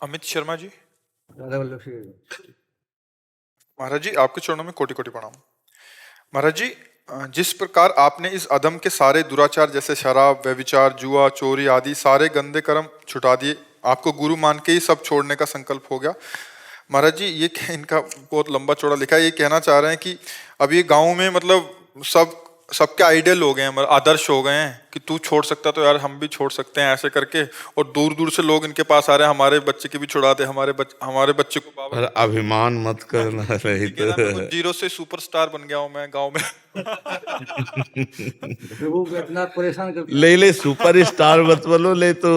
अमित शर्मा जी। राधा वल्लभ श्री। महाराज जी, आपके चरणों में कोटि कोटि प्रणाम। महाराज जी, जिस प्रकार आपने इस अधम के सारे दुराचार जैसे शराब, व्यभिचार, जुआ, चोरी आदि सारे गंदे कर्म छुटा दिए, आपको गुरु मान के ही सब छोड़ने का संकल्प हो गया। महाराज जी, ये इनका बहुत लंबा चौड़ा लिखा है। ये कहना चाह रहे हैं कि अब ये गांव में मतलब सबके आइडियल हो गए हैं, मतलब आदर्श हो गए हैं कि तू छोड़ सकता तो यार हम भी छोड़ सकते हैं, ऐसे करके। और दूर दूर से लोग इनके पास आ रहे हैं, हमारे बच्चे की भी छुड़ा दे, हमारे बच्चे को बाबा। पर अभिमान मत करना रही ठीक है ना, बिल्कुल जीरो से सुपरस्टार बन गया हूं मैं गांव में। प्रभु को इतना परेशान कर ले सुपर स्टार मत बोलो, ले तो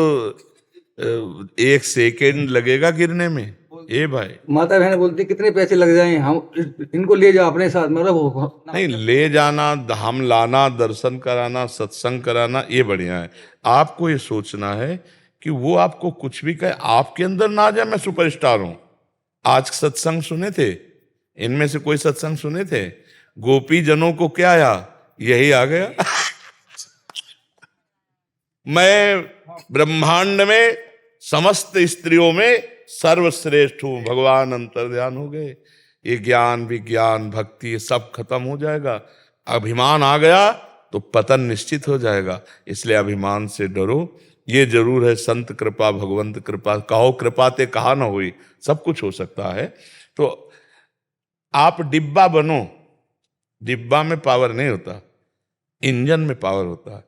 1 सेकेंड लगेगा गिरने में। ए भाई, माता बहन बोलती कितने पैसे लग जाए, हम इनको ले जाओ अपने साथ, मतलब नहीं ले जाना, धाम लाना, दर्शन कराना, सत्संग कराना, ये बढ़िया है। आपको ये सोचना है कि वो आपको कुछ भी कहे, आपके अंदर ना आ जाए मैं सुपरस्टार हूं। आज सत्संग सुने थे, इनमें से कोई सत्संग सुने थे? गोपी जनों को क्या आया, यही आ गया। मैं ब्रह्मांड में समस्त स्त्रियों में सर्वश्रेष्ठ हूं, भगवान अंतर्ध्यान हो गए। ये ज्ञान विज्ञान भक्ति ये सब खत्म हो जाएगा। अभिमान आ गया तो पतन निश्चित हो जाएगा। इसलिए अभिमान से डरो। ये जरूर है, संत कृपा भगवंत कृपा, कहो कृपा ते कहा ना हुई, सब कुछ हो सकता है। तो आप डिब्बा बनो। डिब्बा में पावर नहीं होता, इंजन में पावर होता है।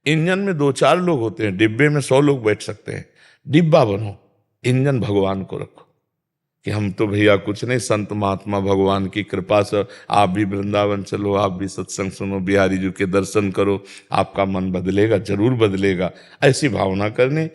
इंजन में 2-4 लोग होते हैं, डिब्बे में 100 लोग बैठ सकते हैं। डिब्बा बनो, इंजन भगवान को रखो कि हम तो भैया कुछ नहीं, संत महात्मा भगवान की कृपा से आप भी वृंदावन चलो, आप भी सत्संग सुनो, बिहारी जी के दर्शन करो, आपका मन बदलेगा, जरूर बदलेगा। ऐसी भावना करनी।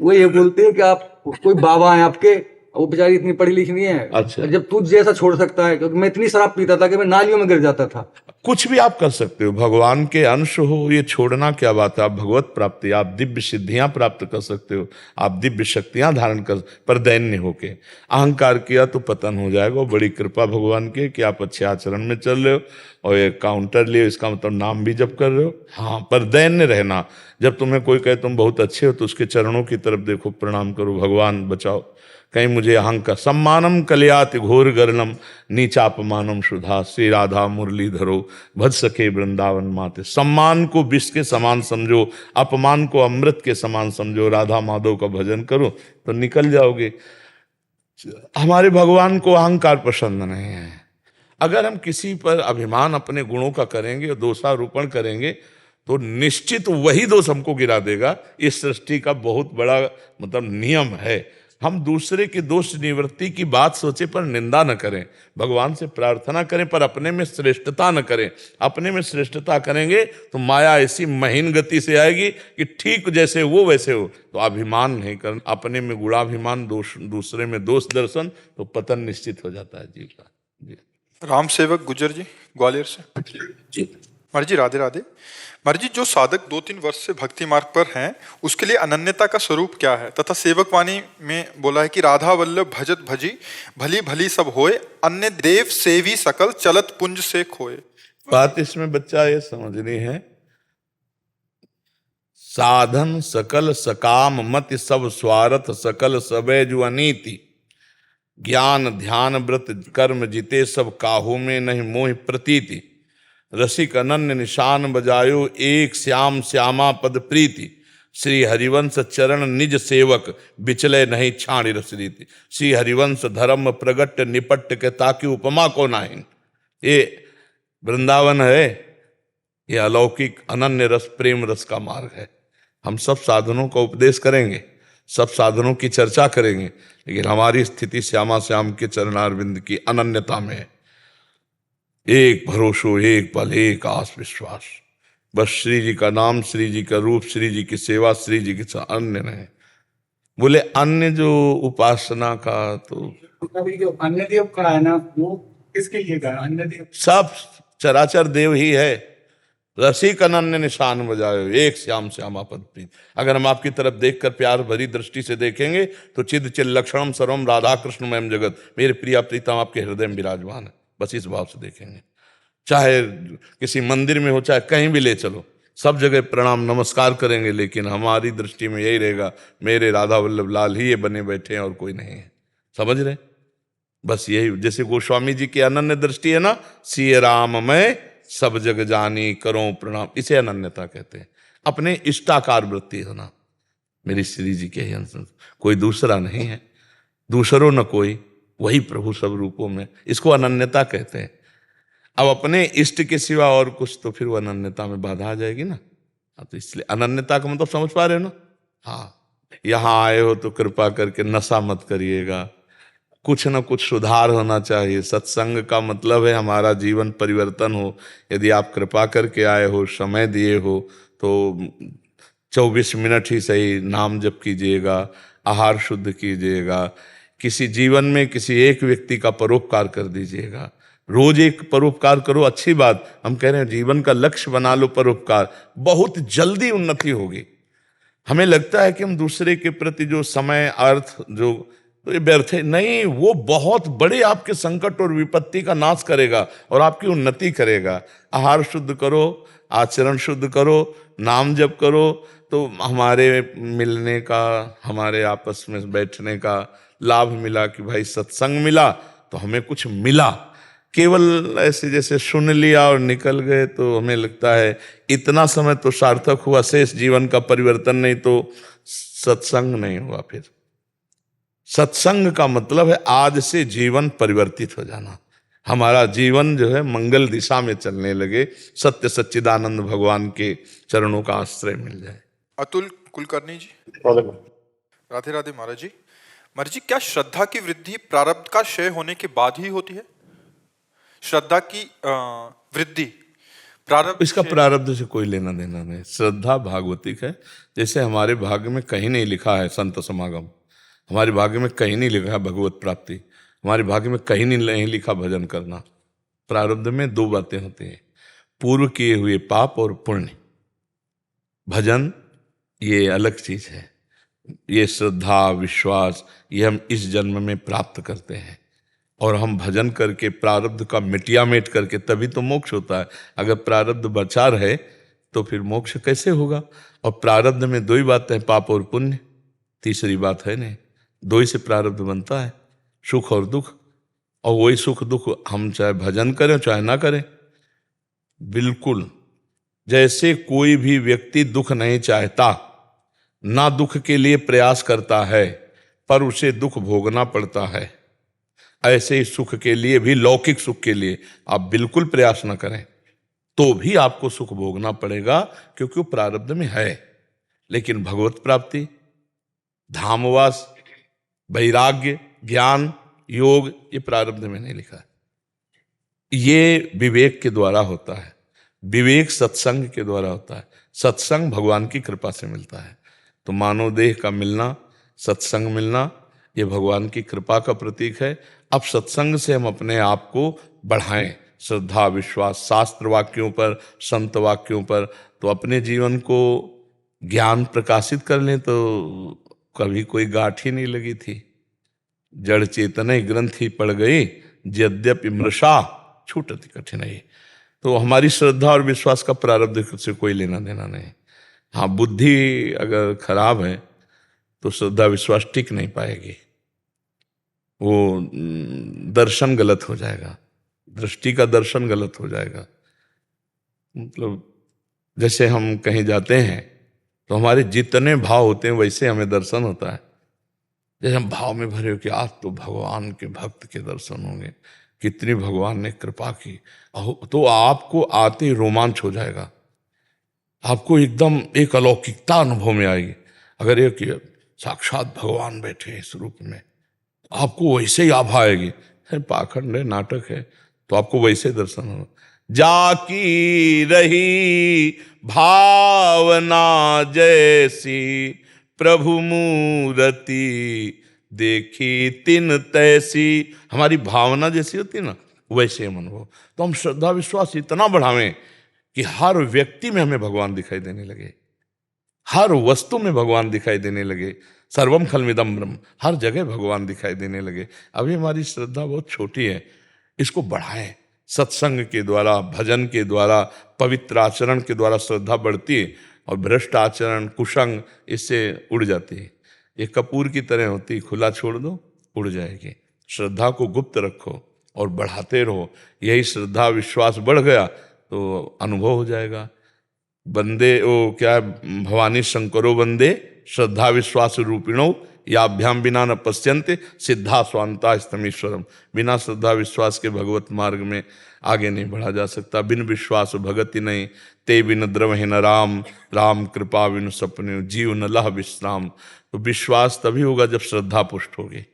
वो ये बोलते हैं कि आप कोई बाबा हैं आपके, वो बेचारी इतनी पढ़ी लिखी नहीं है। अच्छा। जब तुझ जैसा छोड़ सकता है, क्योंकि मैं इतनी शराब पीता था कि मैं नालियों में गिर जाता था। कुछ भी आप कर सकते हो, भगवान के अंश हो, ये छोड़ना क्या बात है। आप भगवत प्राप्ति, आप दिव्य सिद्धियां प्राप्त कर सकते हो, आप दिव्य शक्तियां धारण कर, पर दैन्य होके अहंकार किया तो पतन हो जाएगा। वो बड़ी कृपा भगवान की कि आप अच्छे आचरण में चल रहे हो और ये काउंटर लिए, इसका मतलब नाम भी जप कर रहे हो। हाँ, पर दैन्य रहना। जब तुम्हें कोई कहे तुम बहुत अच्छे हो तो उसके चरणों की तरफ देखो, प्रणाम करो, भगवान बचाओ, कहीं मुझे अहंकार। सम्मानम कल्याति घोर गर्णम नीचापमानम सुधा, श्री राधा मुरलीधरो भज सके वृंदावन माते। सम्मान को विष के समान समझो, अपमान को अमृत के समान समझो, राधा माधव का भजन करो तो निकल जाओगे। हमारे भगवान को अहंकार पसंद नहीं है। अगर हम किसी पर अभिमान अपने गुणों का करेंगे और दोषारोपण करेंगे तो निश्चित वही दोष हमको गिरा देगा। इस सृष्टि का बहुत बड़ा मतलब नियम है। हम दूसरे के दोष निवृत्ति की बात सोचे पर निंदा न करें, भगवान से प्रार्थना करें पर अपने में श्रेष्ठता न करें। अपने में श्रेष्ठता करेंगे तो माया ऐसी महीन गति से आएगी कि ठीक जैसे वो वैसे हो। तो अभिमान नहीं कर, अपने में गुणाभिमान, दोष दूसरे में दोष दर्शन, तो पतन निश्चित हो जाता है जीव का। जी। राम सेवक गुजर जी, ग्वालियर से। जी महाराज जी, राधे राधे। महाराज जी, जो साधक 2-3 वर्ष से भक्ति मार्ग पर हैं, उसके लिए अनन्यता का स्वरूप क्या है? तथा सेवक वाणी में बोला है कि राधा वल्लभ भजत भजी, भली भली सब होए, अन्य देव सेवी सकल, चलत पुंज से खोए। बात इसमें बच्चा ये समझनी है, साधन सकल सकाम मति सब स्वार्थ सकल सबे जो अनीति, ज्ञान ध्यान व्रत कर्म जिते सब काहू में नहीं मोह प्रतीति, रसिक अनन्य निशान बजायो एक श्याम श्यामा पद प्रीति, श्री हरिवंश चरण निज सेवक बिचले नहीं छाणी रस रीति। श्री हरिवंश धर्म प्रगट निपट के ताकि उपमा को नाहिन। ये वृंदावन है, ये अलौकिक अनन्य रस प्रेम रस का मार्ग है। हम सब साधनों का उपदेश करेंगे, सब साधनों की चर्चा करेंगे, लेकिन हमारी स्थिति श्यामा श्याम के चरणारविंद की अनन्यता में है। एक भरोसो, एक बल, एक आस विश्वास, बस श्री जी का नाम, श्री जी का रूप, श्री जी की सेवा, श्री जी के साथ अन्य नहीं। बोले अन्य जो उपासना का, तो अन्य देव खड़ा है ना, वो किसके लिए कहा अन्य देव? सब चराचर देव ही है। रसिक अनन्य निशान बजायो एक श्याम श्यामा पद प्रीत। अगर हम आपकी तरफ देखकर प्यार भरी दृष्टि से देखेंगे तो चिद चिल लक्षणम सर्वम राधा कृष्ण मयम जगत, मेरे प्रिया प्रीतम आपके हृदय में विराजमान है। बस इस भाव से देखेंगे, चाहे किसी मंदिर में हो चाहे कहीं भी ले चलो, सब जगह प्रणाम नमस्कार करेंगे, लेकिन हमारी दृष्टि में यही रहेगा मेरे राधा वल्लभ लाल ही ये बने बैठे हैं और कोई नहीं है। समझ रहे? बस यही, जैसे गोस्वामी जी की अनन्य दृष्टि है ना, सिय राम मैं सब जग जानी करो प्रणाम, इसे अनन्यता कहते हैं। अपने इष्टाकार वृत्ति होना, मेरी श्री जी के ही अंश, कोई दूसरा नहीं है, दूसरो न कोई, वही प्रभु सब रूपों में, इसको अनन्यता कहते हैं। अब अपने इष्ट के सिवा और कुछ तो फिर वो अनन्यता में बाधा आ जाएगी ना। हाँ, तो इसलिए अनन्यता का मतलब समझ पा रहे हो ना। हाँ, यहाँ आए हो तो कृपा करके नशा मत करिएगा, कुछ ना कुछ सुधार होना चाहिए। सत्संग का मतलब है हमारा जीवन परिवर्तन हो। यदि आप कृपा करके आए हो, समय दिए हो, तो 24 मिनट ही सही नाम जप कीजिएगा, आहार शुद्ध कीजिएगा, किसी जीवन में किसी एक व्यक्ति का परोपकार कर दीजिएगा। रोज एक परोपकार करो, अच्छी बात, हम कह रहे हैं जीवन का लक्ष्य बना लो परोपकार, बहुत जल्दी उन्नति होगी। हमें लगता है कि हम दूसरे के प्रति जो समय अर्थ जो तो ये व्यर्थ है, नहीं, वो बहुत बड़े आपके संकट और विपत्ति का नाश करेगा और आपकी उन्नति करेगा। आहार शुद्ध करो, आचरण शुद्ध करो, नाम जप करो, तो हमारे मिलने का, हमारे आपस में बैठने का लाभ मिला कि भाई सत्संग मिला तो हमें कुछ मिला। केवल ऐसे जैसे सुन लिया और निकल गए तो हमें लगता है इतना समय तो सार्थक हुआ, शेष जीवन का परिवर्तन नहीं तो सत्संग नहीं हुआ। फिर सत्संग का मतलब है आज से जीवन परिवर्तित हो जाना, हमारा जीवन जो है मंगल दिशा में चलने लगे, सत्य सच्चिदानंद भगवान के चरणों का आश्रय मिल जाए। अतुल कुलकर्णी जी, राधे राधे महाराज जी। महाराज जी, क्या श्रद्धा की वृद्धि प्रारब्ध का क्षय होने के बाद ही होती है? श्रद्धा की वृद्धि प्रारब्ध, इसका प्रारब्ध से कोई लेना देना नहीं। श्रद्धा भागवतिक है। जैसे हमारे भाग्य में कहीं नहीं लिखा है संत समागम, हमारे भाग्य में कहीं नहीं लिखा है भगवत प्राप्ति, हमारे भाग्य में कहीं नहीं लिखा भजन करना। प्रारब्ध में दो बातें होती हैं, पूर्व किए हुए पाप और पुण्य। भजन ये अलग चीज है, ये श्रद्धा विश्वास ये हम इस जन्म में प्राप्त करते हैं, और हम भजन करके प्रारब्ध का मिटियामेट करके तभी तो मोक्ष होता है। अगर प्रारब्ध बचा रहे तो फिर मोक्ष कैसे होगा? और प्रारब्ध में दो ही बातें हैं, पाप और पुण्य, तीसरी बात है नहीं। दो ही से प्रारब्ध बनता है, सुख और दुख, और वही सुख दुख हम चाहे भजन करें चाहे ना करें। बिल्कुल जैसे कोई भी व्यक्ति दुख नहीं चाहता, ना दुख के लिए प्रयास करता है, पर उसे दुख भोगना पड़ता है, ऐसे ही सुख के लिए भी, लौकिक सुख के लिए आप बिल्कुल प्रयास न करें तो भी आपको सुख भोगना पड़ेगा, क्योंकि वो प्रारब्ध में है। लेकिन भगवत प्राप्ति, धामवास, वैराग्य, ज्ञान, योग, ये प्रारब्ध में नहीं लिखा है। ये विवेक के द्वारा होता है, विवेक सत्संग के द्वारा होता है। सत्संग भगवान की कृपा से मिलता है। तो मानव देह का मिलना, सत्संग मिलना, ये भगवान की कृपा का प्रतीक है। अब सत्संग से हम अपने आप को बढ़ाएं, श्रद्धा विश्वास शास्त्र वाक्यों पर, संत वाक्यों पर, तो अपने जीवन को ज्ञान प्रकाशित कर लें। तो कभी कोई गांठ ही नहीं लगी थी, जड़ चेतन ग्रंथि पड़ गई, यद्यपि मृषा छूटति कठिनाई। तो हमारी श्रद्धा और विश्वास का प्रारब्ध से कोई लेना देना नहीं। हाँ, बुद्धि अगर खराब है तो श्रद्धा विश्वास टिक नहीं पाएगी, वो दर्शन गलत हो जाएगा, दृष्टि का दर्शन गलत हो जाएगा। मतलब जैसे हम कहीं जाते हैं तो हमारे जितने भाव होते हैं वैसे हमें दर्शन होता है। जैसे हम भाव में भरे हो कि आज तो भगवान के भक्त के दर्शन होंगे, कितनी भगवान ने कृपा की, तो आपको आते ही रोमांच हो जाएगा, आपको एकदम एक अलौकिकता अनुभव में आएगी। अगर ये कि साक्षात भगवान बैठे इस रूप में, आपको वैसे ही आभा आएगी। पाखंड है, नाटक है, तो आपको वैसे दर्शन होगा। जाकी रही भावना जैसी, प्रभु मूर्ति देखी तिन तैसी। हमारी भावना जैसी होती है ना, वैसे हम अनुभव। तो हम श्रद्धा विश्वास इतना बढ़ावें कि हर व्यक्ति में हमें भगवान दिखाई देने लगे, हर वस्तु में भगवान दिखाई देने लगे। सर्वम खलमिदम ब्रह्म, हर जगह भगवान दिखाई देने लगे। अभी हमारी श्रद्धा बहुत छोटी है, इसको बढ़ाएं, सत्संग के द्वारा, भजन के द्वारा, पवित्र आचरण के द्वारा श्रद्धा बढ़ती है और भ्रष्ट आचरण, कुसंग इससे उड़ जाती है। ये कपूर की तरह होती है, खुला छोड़ दो उड़ जाएगी। श्रद्धा को गुप्त रखो और बढ़ाते रहो। यही श्रद्धा विश्वास बढ़ गया तो अनुभव हो जाएगा। बंदे वो क्या, भवानी शंकरो वंदे श्रद्धा विश्वास रूपिणो याभ्याम बिना न पश्यन्ते सिद्धा स्वांता स्तमीश्वरम। बिना श्रद्धा विश्वास के भगवत मार्ग में आगे नहीं बढ़ा जा सकता। बिन विश्वास भगति नहीं, ते बिन द्रवहि न राम, राम कृपा बिनु सपने जीव न लह विश्राम। तो विश्वास तभी होगा जब श्रद्धा पुष्ट होगी।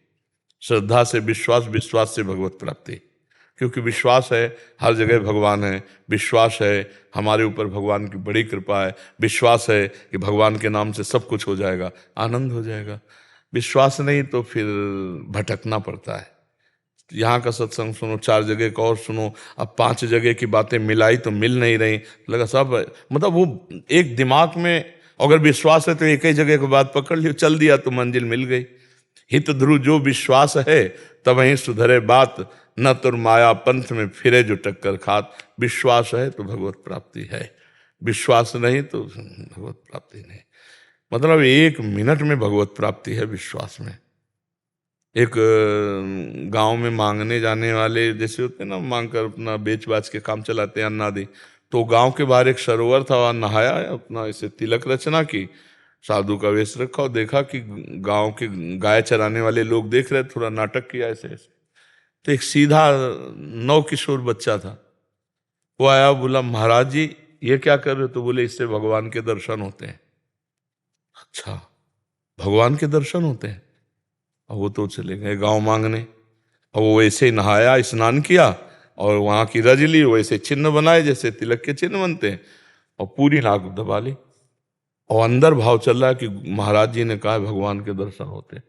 श्रद्धा से विश्वास, विश्वास से भगवत प्राप्ति। क्योंकि विश्वास है हर जगह भगवान है, विश्वास है हमारे ऊपर भगवान की बड़ी कृपा है, विश्वास है कि भगवान के नाम से सब कुछ हो जाएगा, आनंद हो जाएगा। विश्वास नहीं तो फिर भटकना पड़ता है। यहाँ का सत्संग सुनो, 4 जगह का और सुनो, अब 5 जगह की बातें मिलाई तो मिल नहीं रही, लगा सब मतलब वो एक दिमाग में अगर विश्वास है तो एक ही जगह की बात पकड़ लियो, चल दिया तो मंजिल मिल गई। हित ध्रुव जो विश्वास है तब वहीं सुधरे बात, न तुर माया पंथ में फिरे जो टक्कर खात। विश्वास है तो भगवत प्राप्ति है, विश्वास नहीं तो भगवत प्राप्ति नहीं। मतलब 1 मिनट में भगवत प्राप्ति है विश्वास में। एक गांव में मांगने जाने वाले जैसे होते हैं ना, मांग कर अपना बेच बाच के काम चलाते हैं अन्नादि, तो गांव के बाहर एक सरोवर था, वहां नहाया, अपना ऐसे तिलक रचना की, साधु का वेश रखा और देखा कि गांव के गाय चराने वाले लोग देख रहे, थोड़ा नाटक किया ऐसे ऐसे। तो एक सीधा 9 किशोर बच्चा था, वो आया, बोला महाराज जी ये क्या कर रहे हो? तो बोले इससे भगवान के दर्शन होते हैं। अच्छा, भगवान के दर्शन होते हैं? और वो तो चले गए गांव मांगने, और वो वैसे ही नहाया, स्नान किया और वहां की रज ली, वैसे चिन्ह बनाए जैसे तिलक के चिन्ह बनते हैं, और पूरी नाक दबा ली। और अंदर भाव चल रहा है कि महाराज जी ने कहा भगवान के दर्शन होते हैं।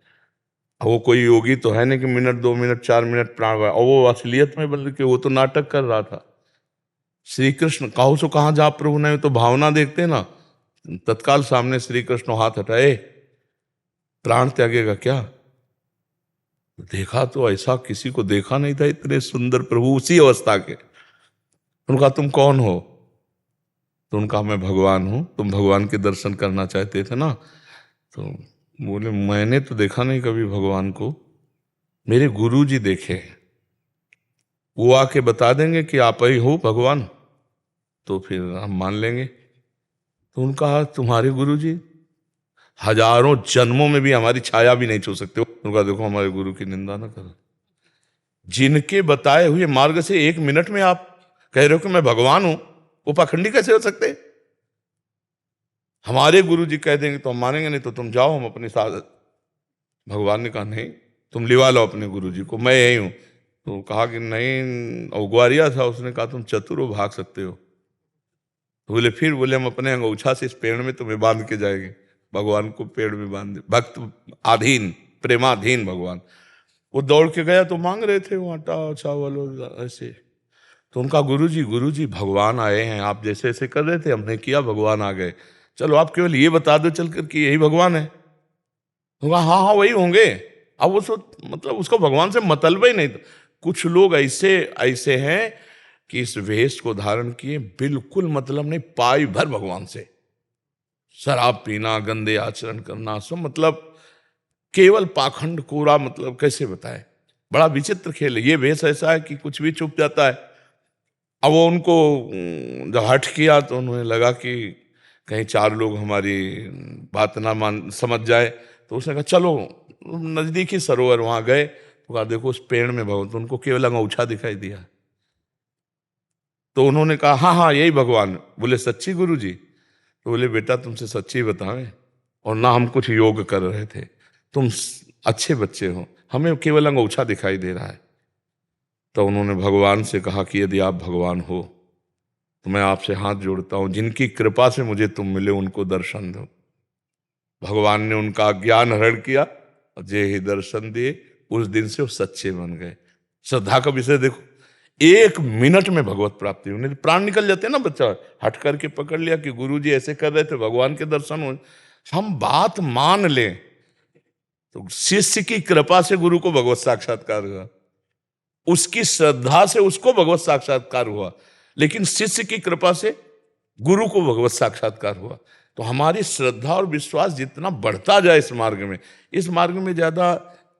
वो कोई योगी तो है नहीं कि मिनट 2 मिनट 4 मिनट प्राण गया, और वो असलियत में बल्कि कि वो तो नाटक कर रहा था। श्री कृष्ण कहो सो कहाँ जा प्रभु ने, तो भावना देखते ना, तत्काल सामने श्री कृष्ण हाथ हटाए, प्राण त्यागेगा क्या? देखा तो ऐसा किसी को देखा नहीं था, इतने सुंदर प्रभु उसी अवस्था के। उनका तुम कौन हो? तो उनका मैं भगवान हूं। तुम भगवान के दर्शन करना चाहते थे ना? तो बोले मैंने तो देखा नहीं कभी भगवान को, मेरे गुरु जी देखे, वो आके बता देंगे कि आप ही हो भगवान, तो फिर हम मान लेंगे। तो उनका तुम्हारे गुरु जी हजारों जन्मों में भी हमारी छाया भी नहीं छू सकते। उनका देखो हमारे गुरु की निंदा ना करो। जिनके बताए हुए मार्ग से 1 मिनट में आप कह रहे हो कि मैं भगवान हूं, वो पाखंडी कैसे हो सकते? हमारे गुरु जी कह देंगे तो हम मानेंगे, नहीं तो तुम जाओ, हम अपने साथ। भगवान ने कहा नहीं, तुम लिवा लो अपने गुरु जी को, मैं यही हूं। तो कहा कि नहीं, और ग्वारिया था, उसने कहा तुम चतुर हो, भाग सकते हो। तो बोले फिर, बोले हम अपने अंगूछा से इस पेड़ में तुम्हें बांध के जाएंगे। भगवान को पेड़ में बांध दे, भक्त आधीन, प्रेमाधीन भगवान। वो दौड़ के गया तो मांग रहे थे वो आटा चावल ऐसे। तो उनका गुरुजी भगवान आए हैं, आप जैसे ऐसे कर रहे थे हमने किया, भगवान आ गए, चलो आप केवल ये बता दो चलकर कि यही भगवान है। तो हाँ हाँ वही होंगे। अब वो मतलब उसको भगवान से मतलब ही नहीं था। कुछ लोग ऐसे ऐसे हैं कि इस वेश को धारण किए बिल्कुल मतलब नहीं, पाई भर भगवान से। शराब पीना, गंदे आचरण करना, सब मतलब केवल पाखंड कोरा, मतलब कैसे बताए, बड़ा विचित्र खेल है। ये वेश ऐसा है कि कुछ भी चुप जाता है। अब वो उनको जब हट किया तो उन्हें लगा कि कहीं 4 लोग हमारी बात ना मान समझ जाए, तो उसने कहा चलो नजदीकी सरोवर, वहां गए तो कहा देखो उस पेड़ में भगवान, तो उनको केवल अंगूछा दिखाई दिया। तो उन्होंने कहा हाँ हाँ यही भगवान। बोले सच्ची गुरु जी? तो बोले बेटा तुमसे सच्ची बताएं, और ना हम कुछ योग कर रहे थे, तुम अच्छे बच्चे हो, हमें केवल अंगूछा दिखाई दे रहा है। तो उन्होंने भगवान से कहा कि यदि आप भगवान हो तो मैं आपसे हाथ जोड़ता हूं, जिनकी कृपा से मुझे तुम मिले उनको दर्शन दो। भगवान ने उनका ज्ञान हरण किया और जे ही दर्शन दिए, उस दिन से वो सच्चे बन गए। श्रद्धा का विषय देखो, 1 मिनट में भगवत प्राप्ति होने, प्राण निकल जाते हैं ना। बच्चा हट करके पकड़ लिया कि गुरुजी ऐसे कर रहे थे, भगवान के दर्शन हो, हम बात मान लें तो शिष्य की कृपा से गुरु को भगवत साक्षात्कार हुआ। उसकी श्रद्धा से उसको भगवत साक्षात्कार हुआ, लेकिन शिष्य की कृपा से गुरु को भगवत साक्षात्कार हुआ। तो हमारी श्रद्धा और विश्वास जितना बढ़ता जाए इस मार्ग में ज्यादा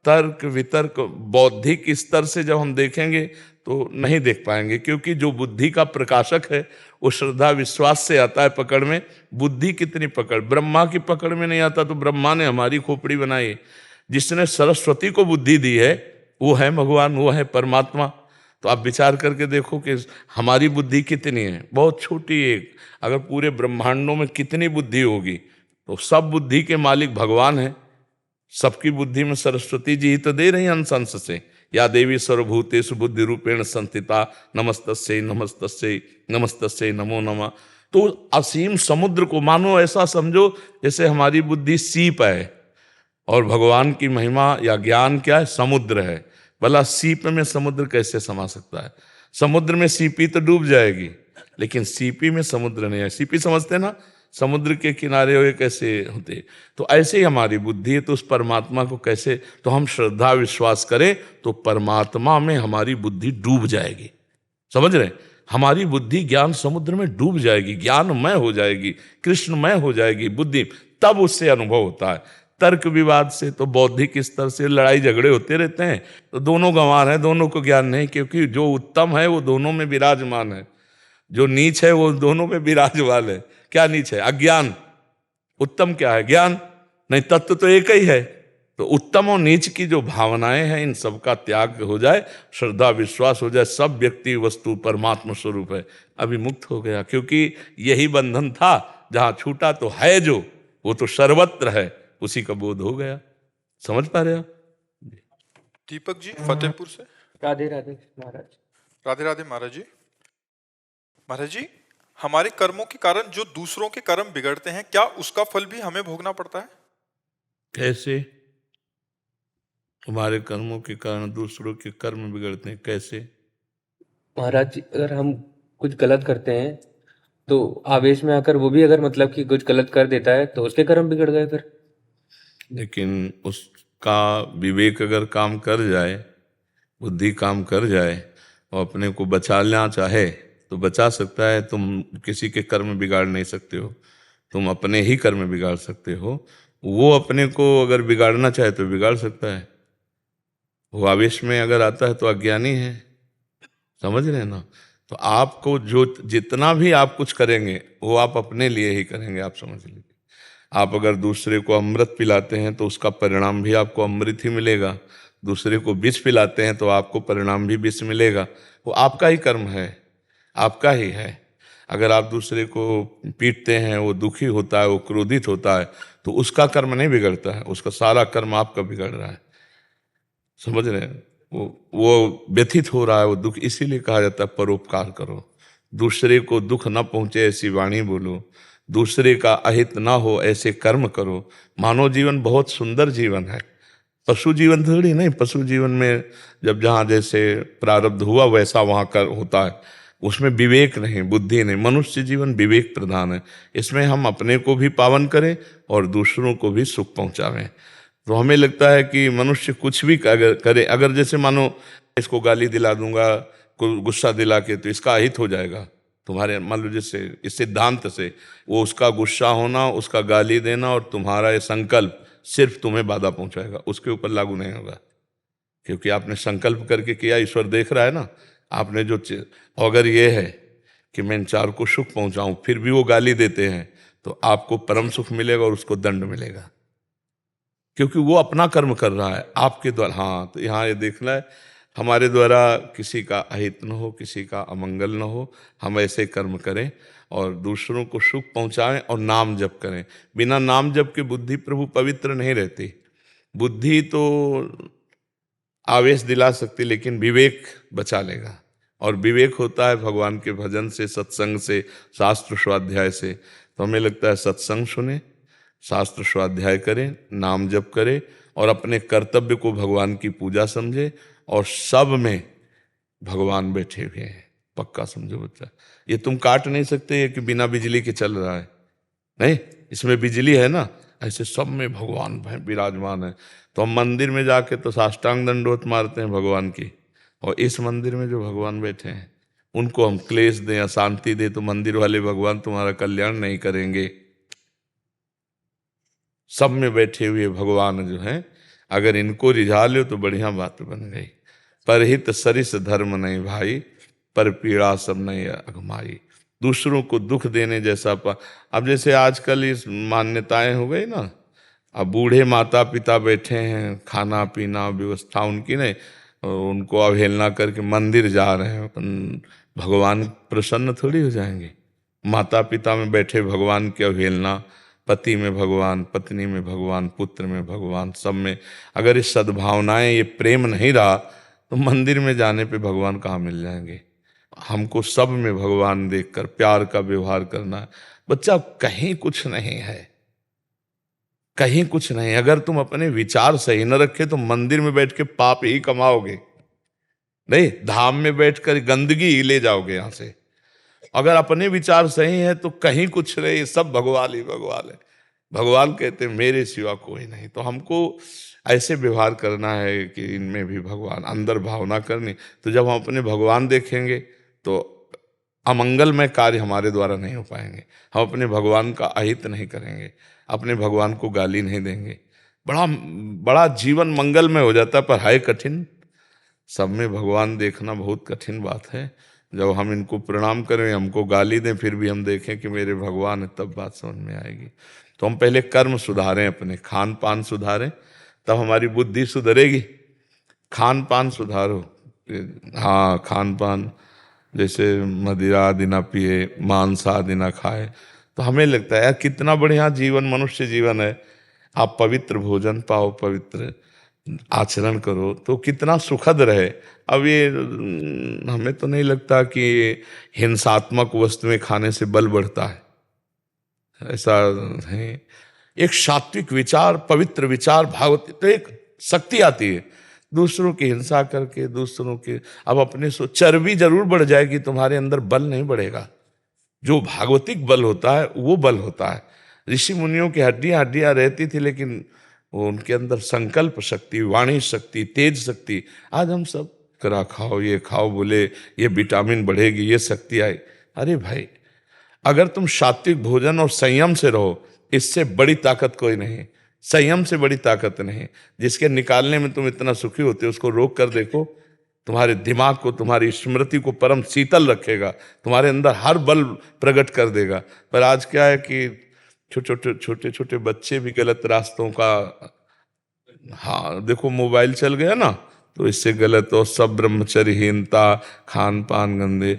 तर्क वितर्क बौद्धिक स्तर से जब हम देखेंगे तो नहीं देख पाएंगे, क्योंकि जो बुद्धि का प्रकाशक है वो श्रद्धा विश्वास से आता है पकड़ में। बुद्धि कितनी पकड़, ब्रह्मा की पकड़ में नहीं आता, तो ब्रह्मा ने हमारी खोपड़ी बनाई। जिसने सरस्वती को बुद्धि दी है वो है भगवान, वो है परमात्मा। तो आप विचार करके देखो कि हमारी बुद्धि कितनी है, बहुत छोटी एक। अगर पूरे ब्रह्मांडों में कितनी बुद्धि होगी, तो सब बुद्धि के मालिक भगवान है। सबकी बुद्धि में सरस्वती जी ही तो दे रही अंश अंश से। या देवी सर्वभूतेषु बुद्धि रूपेण संस्थिता नमस्तस्यै नमस्तस्यै नमस्तस्यै नमो नमः। तो असीम समुद्र को मानो ऐसा समझो जैसे हमारी बुद्धि सीप है, और भगवान की महिमा या ज्ञान क्या है, समुद्र है। भला सीप में समुद्र कैसे समा सकता है? समुद्र में सीपी तो डूब जाएगी, लेकिन सीपी में समुद्र नहीं है। सीपी समझते ना, समुद्र के किनारे हुए कैसे होते। तो ऐसे ही हमारी बुद्धि है, तो उस परमात्मा को कैसे, तो हम श्रद्धा विश्वास करें तो परमात्मा में हमारी बुद्धि डूब जाएगी। समझ रहे हैं? हमारी बुद्धि ज्ञान समुद्र में डूब जाएगी, ज्ञानमय हो जाएगी, कृष्णमय हो जाएगी बुद्धि। तब उससे अनुभव होता है। तर्क विवाद से तो बौद्धिक स्तर से लड़ाई झगड़े होते रहते हैं, तो दोनों गंवार हैं, दोनों को ज्ञान नहीं। क्योंकि जो उत्तम है वो दोनों में विराजमान है, जो नीच है वो दोनों में विराजमान है। क्या नीच है? अज्ञान। उत्तम क्या है? ज्ञान। नहीं, तत्व तो एक ही है। तो उत्तम और नीच की जो भावनाएं हैं, इन सब का त्याग हो जाए, श्रद्धा विश्वास हो जाए, सब व्यक्ति वस्तु परमात्मा स्वरूप है, अभी मुक्त हो गया। क्योंकि यही बंधन था, जहां छूटा तो है जो, वो तो सर्वत्र है, उसी का बोध हो गया। समझ पा रहे हो? दीपक जी फतेहपुर से। राधे राधे महाराज। राधे राधे महाराज जी। महाराज जी, हमारे कर्मों के कारण जो दूसरों के कर्म बिगड़ते हैं, क्या उसका फल भी हमें भोगना पड़ता है? कैसे? हमारे कर्मों के कारण दूसरों के कर्म बिगड़ते हैं, कैसे? महाराज जी, अगर हम कुछ गलत करते हैं तो आवेश में आकर वो भी अगर मतलब कि कुछ गलत कर देता है तो उसके कर्म बिगड़ गए फिर। लेकिन उसका विवेक अगर काम कर जाए, बुद्धि काम कर जाए और अपने को बचा लेना चाहे तो बचा सकता है। तुम किसी के कर्म बिगाड़ नहीं सकते हो, तुम अपने ही कर्म बिगाड़ सकते हो। वो अपने को अगर बिगाड़ना चाहे तो बिगाड़ सकता है। वो आवेश में अगर आता है तो अज्ञानी है। समझ रहे हैं ना? तो आपको जो जितना भी आप कुछ करेंगे वो आप अपने लिए ही करेंगे, आप समझ लीजिए। आप अगर दूसरे को अमृत पिलाते हैं तो उसका परिणाम भी आपको अमृत ही मिलेगा। दूसरे को विष पिलाते हैं तो आपको परिणाम भी विष मिलेगा। वो आपका ही कर्म है, आपका ही है। अगर आप दूसरे को पीटते हैं, वो दुखी होता है, वो क्रोधित होता है, तो उसका कर्म नहीं बिगड़ता है, उसका सारा कर्म आपका बिगड़ रहा है। समझ रहे हैं? वो व्यथित हो रहा है, वो दुख। इसीलिए कहा जाता है परोपकार करो, दूसरे को दुख न पहुंचे ऐसी वाणी बोलो, दूसरे का अहित ना हो ऐसे कर्म करो। मानव जीवन बहुत सुंदर जीवन है, पशु जीवन थोड़ी नहीं। पशु जीवन में जब जहाँ जैसे प्रारब्ध हुआ वैसा वहाँ कर होता है, उसमें विवेक नहीं, बुद्धि नहीं। मनुष्य जीवन विवेक प्रधान है। इसमें हम अपने को भी पावन करें और दूसरों को भी सुख पहुंचावें। तो हमें लगता है कि मनुष्य कुछ भी करे, अगर जैसे मानो इसको गाली दिला दूंगा, गुस्सा दिला के, तो इसका अहित हो जाएगा तुम्हारे। मान लो जैसे इस सिद्धांत से वो उसका गुस्सा होना, उसका गाली देना और तुम्हारा ये संकल्प सिर्फ तुम्हें बाधा पहुंचाएगा, उसके ऊपर लागू नहीं होगा। क्योंकि आपने संकल्प करके किया, ईश्वर देख रहा है ना आपने जो। अगर ये है कि मैं इन चार को सुख पहुंचाऊं, फिर भी वो गाली देते हैं, तो आपको परम सुख मिलेगा और उसको दंड मिलेगा, क्योंकि वो अपना कर्म कर रहा है आपके द्वारा। हाँ, तो यहाँ ये देखना है, हमारे द्वारा किसी का अहित न हो, किसी का अमंगल न हो। हम ऐसे कर्म करें और दूसरों को सुख पहुंचाएं और नाम जप करें। बिना नाम जप के बुद्धि प्रभु पवित्र नहीं रहती। बुद्धि तो आवेश दिला सकती, लेकिन विवेक बचा लेगा। और विवेक होता है भगवान के भजन से, सत्संग से, शास्त्र स्वाध्याय से। तो हमें लगता है सत्संग सुने, शास्त्र स्वाध्याय करें, नाम जप करें और अपने कर्तव्य को भगवान की पूजा समझे। और सब में भगवान बैठे हुए हैं, पक्का समझो बच्चा। ये तुम काट नहीं सकते कि बिना बिजली के चल रहा है, नहीं, इसमें बिजली है ना। ऐसे सब में भगवान विराजमान है। तो हम मंदिर में जाके तो साष्टांग दंडोत मारते हैं भगवान की, और इस मंदिर में जो भगवान बैठे हैं उनको हम क्लेश दें, अशांति दें, तो मंदिर वाले भगवान तुम्हारा कल्याण नहीं करेंगे। सब में बैठे हुए भगवान जो हैं, अगर इनको रिझा लो तो बढ़िया बात बन गई। परहित सरिस धर्म नहीं भाई, पर पीड़ा सब नहीं अगमाई। दूसरों को दुख देने जैसा अब जैसे आजकल इस मान्यताएं हो गई ना, अब बूढ़े माता पिता बैठे हैं, खाना पीना व्यवस्था उनकी नहीं, और उनको अवहेलना करके मंदिर जा रहे हैं, अपन भगवान प्रसन्न थोड़ी हो जाएंगे। माता पिता में बैठे भगवान की अवहेलना, पति में भगवान, पत्नी में भगवान, पुत्र में भगवान, सब में अगर ये सद्भावनाएं, ये प्रेम नहीं रहा तो मंदिर में जाने पे भगवान कहाँ मिल जाएंगे। हमको सब में भगवान देखकर प्यार का व्यवहार करना है। बच्चा कहीं कुछ नहीं है, कहीं कुछ नहीं। अगर तुम अपने विचार सही न रखे तो मंदिर में बैठ के पाप ही कमाओगे, नहीं धाम में बैठकर गंदगी ही ले जाओगे यहां से। अगर अपने विचार सही है तो कहीं कुछ नहीं, सब भगवान ही भगवान है। भगवान कहते हैं मेरे सिवा कोई नहीं। तो हमको ऐसे व्यवहार करना है कि इनमें भी भगवान, अंदर भावना करनी। तो जब हम अपने भगवान देखेंगे तो अमंगलमय कार्य हमारे द्वारा नहीं हो पाएंगे। हम अपने भगवान का अहित नहीं करेंगे, अपने भगवान को गाली नहीं देंगे, बड़ा बड़ा जीवन मंगलमय हो जाता है। पर है कठिन, सब में भगवान देखना बहुत कठिन बात है। जब हम इनको प्रणाम करें, हमको गाली दें, फिर भी हम देखें कि मेरे भगवान है, तब बात समझ में आएगी। तो हम पहले कर्म सुधारें, अपने खान पान सुधारें, तब हमारी बुद्धि सुधरेगी। खान पान सुधारो, हाँ खान पान, जैसे मदिरा आदि ना पिए, मांस आदि ना खाए। तो हमें लगता है यार कितना बढ़िया जीवन, मनुष्य जीवन है। आप पवित्र भोजन पाओ, पवित्र आचरण करो तो कितना सुखद रहे। अब ये हमें तो नहीं लगता कि हिंसात्मक वस्तुएं खाने से बल बढ़ता है, ऐसा है। एक सात्विक विचार, पवित्र विचार, भागवत, तो एक शक्ति आती है। दूसरों की हिंसा करके, दूसरों के, अब अपने सो चर्बी जरूर बढ़ जाएगी, तुम्हारे अंदर बल नहीं बढ़ेगा। जो भागवतिक बल होता है वो बल होता है। ऋषि मुनियों की हड्डियां हड्डियां रहती थी, लेकिन वो उनके अंदर संकल्प शक्ति, वाणी शक्ति, तेज शक्ति। आज हम सब करा खाओ, ये खाओ, बोले ये विटामिन बढ़ेगी, ये शक्ति आई। अरे भाई, अगर तुम सात्विक भोजन और संयम से रहो, इससे बड़ी ताकत कोई नहीं, संयम से बड़ी ताकत नहीं। जिसके निकालने में तुम इतना सुखी होते हो, उसको रोक कर देखो, तुम्हारे दिमाग को, तुम्हारी स्मृति को परम शीतल रखेगा, तुम्हारे अंदर हर बल प्रकट कर देगा। पर आज क्या है कि छोटे छोटे बच्चे भी गलत रास्तों का, हाँ देखो मोबाइल चल गया ना, तो इससे गलत, और सब ब्रह्मचर्यहीनता, खान पान गंदे।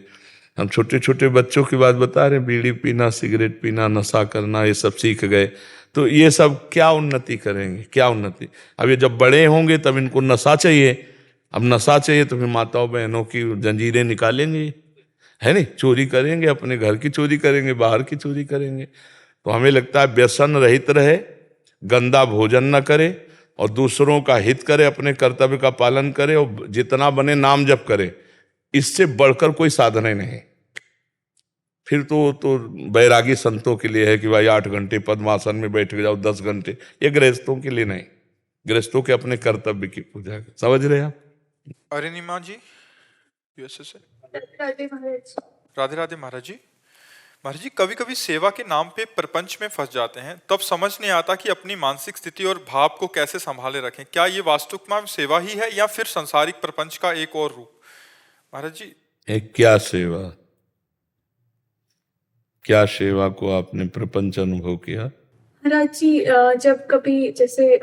हम छोटे छोटे बच्चों की बात बता रहे, बीड़ी पीना, सिगरेट पीना, नशा करना, ये सब सीख गए। तो ये सब क्या उन्नति करेंगे, क्या उन्नति। अब ये जब बड़े होंगे तब इनको नशा चाहिए। अब नशा चाहिए तो फिर माताओं बहनों की जंजीरें निकालेंगे, है नहीं, चोरी करेंगे, अपने घर की चोरी करेंगे, बाहर की चोरी करेंगे। तो हमें लगता है व्यसन रहित रहे, गंदा भोजन न करे, और दूसरों का हित करे, अपने कर्तव्य का पालन करे, और जितना बने नाम जप करे। इससे बढ़कर कोई साधन ही नहीं। फिर तो बैरागी संतों के लिए है कि भाई 8 घंटे पद्मासन में बैठ जाओ, 10 घंटे। ये गृहस्थों के लिए नहीं, गृहस्थों के अपने कर्तव्य की पूजा। समझ रहे आप? अरिनिमा जी यूएसए से। राधे महाराज। राधे राधे महाराज जी। महाराज जी, कभी कभी सेवा के नाम पे प्रपंच में फंस जाते हैं, तब समझ नहीं आता कि अपनी मानसिक स्थिति और भाव को कैसे संभाले रखें। क्या ये वास्तविक में सेवा ही है या फिर संसारिक प्रपंच का एक और रूप? महाराज जी, क्या सेवा, क्या सेवा को आपने प्रपंच अनुभव किया? महाराज जी, जब कभी जैसे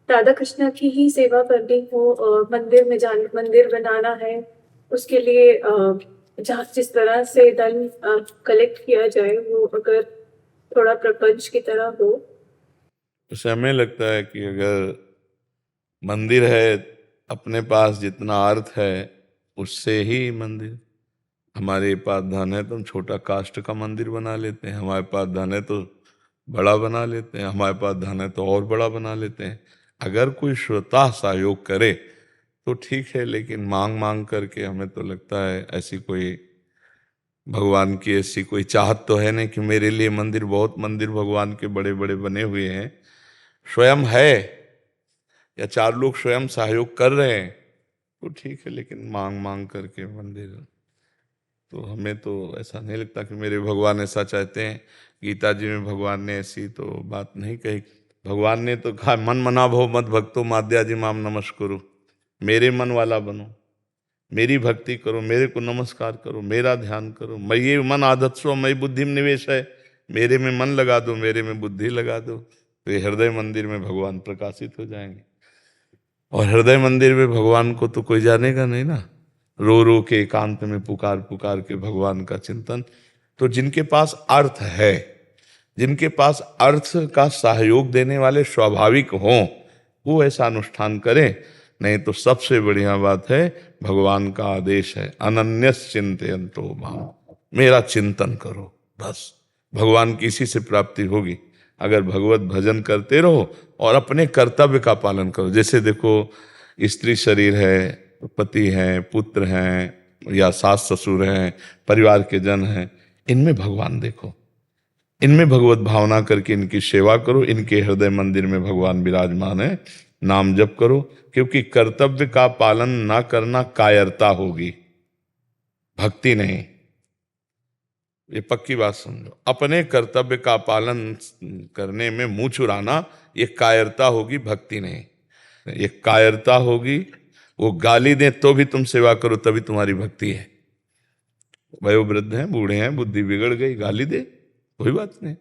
राधा कृष्ण की ही सेवा करनी हो, मंदिर में मंदिर बनाना है, उसके लिए जहाँ जिस तरह से धन कलेक्ट किया जाए, वो अगर थोड़ा प्रपंच की तरह हो। उसे हमें लगता है कि अगर मंदिर है, अपने पास जितना अर्थ है उससे ही मंदिर। हमारे पास धन है तो हम छोटा कास्ट का मंदिर बना लेते हैं, हमारे पास धन है तो बड़ा बना लेते हैं, हमारे पास धन है तो और बड़ा बना लेते हैं। अगर कोई स्वतः सहयोग करे तो ठीक है, लेकिन मांग मांग करके हमें तो लगता है ऐसी कोई भगवान की ऐसी कोई चाहत तो है नहीं कि मेरे लिए मंदिर, बहुत मंदिर भगवान के बड़े बड़े बने हुए हैं। स्वयं है या 4 लोग स्वयं सहयोग कर रहे हैं, वो ठीक है, लेकिन मांग मांग करके मंदिर, तो हमें तो ऐसा नहीं लगता कि मेरे भगवान ऐसा चाहते हैं। गीता जी में भगवान ने ऐसी तो बात नहीं कही। भगवान ने तो कहा मन मना भो मत भक्तो माद्या जी माम नमस्कुरु, मेरे मन वाला बनो, मेरी भक्ति करो, मेरे को नमस्कार करो, मेरा ध्यान करो। मयि मन आधत्स्व मयि बुद्धि निवेश है, मेरे में मन लगा दो, मेरे में बुद्धि लगा दो, तो ये हृदय मंदिर में भगवान प्रकाशित हो जाएंगे। और हृदय मंदिर में भगवान को तो कोई जानेगा नहीं ना, रो रो के एकांत में पुकार पुकार के भगवान का चिंतन। तो जिनके पास अर्थ है, जिनके पास अर्थ का सहयोग देने वाले स्वाभाविक हों, वो ऐसा अनुष्ठान करें। नहीं तो सबसे बढ़िया बात है, भगवान का आदेश है अनन्यस चिंतयन्तो माम, मेरा चिंतन करो, बस भगवान की इसी से प्राप्ति होगी। अगर भगवत भजन करते रहो और अपने कर्तव्य का पालन करो। जैसे देखो, स्त्री शरीर है, पति हैं, पुत्र हैं, या सास ससुर हैं, परिवार के जन हैं, इनमें भगवान देखो, इनमें भगवत भावना करके इनकी सेवा करो। इनके हृदय मंदिर में भगवान विराजमान है, नाम जप करो। क्योंकि कर्तव्य का पालन ना करना कायरता होगी, भक्ति नहीं। ये पक्की बात समझो, अपने कर्तव्य का पालन करने में मुंह चुराना ये कायरता होगी, भक्ति नहीं। ये कायरता होगी, वो गाली दे तो भी तुम सेवा करो, तभी तुम्हारी भक्ति है। वयोवृद्ध हैं, बूढ़े हैं, बुद्धि बिगड़ गई, गाली दे कोई बात नहीं,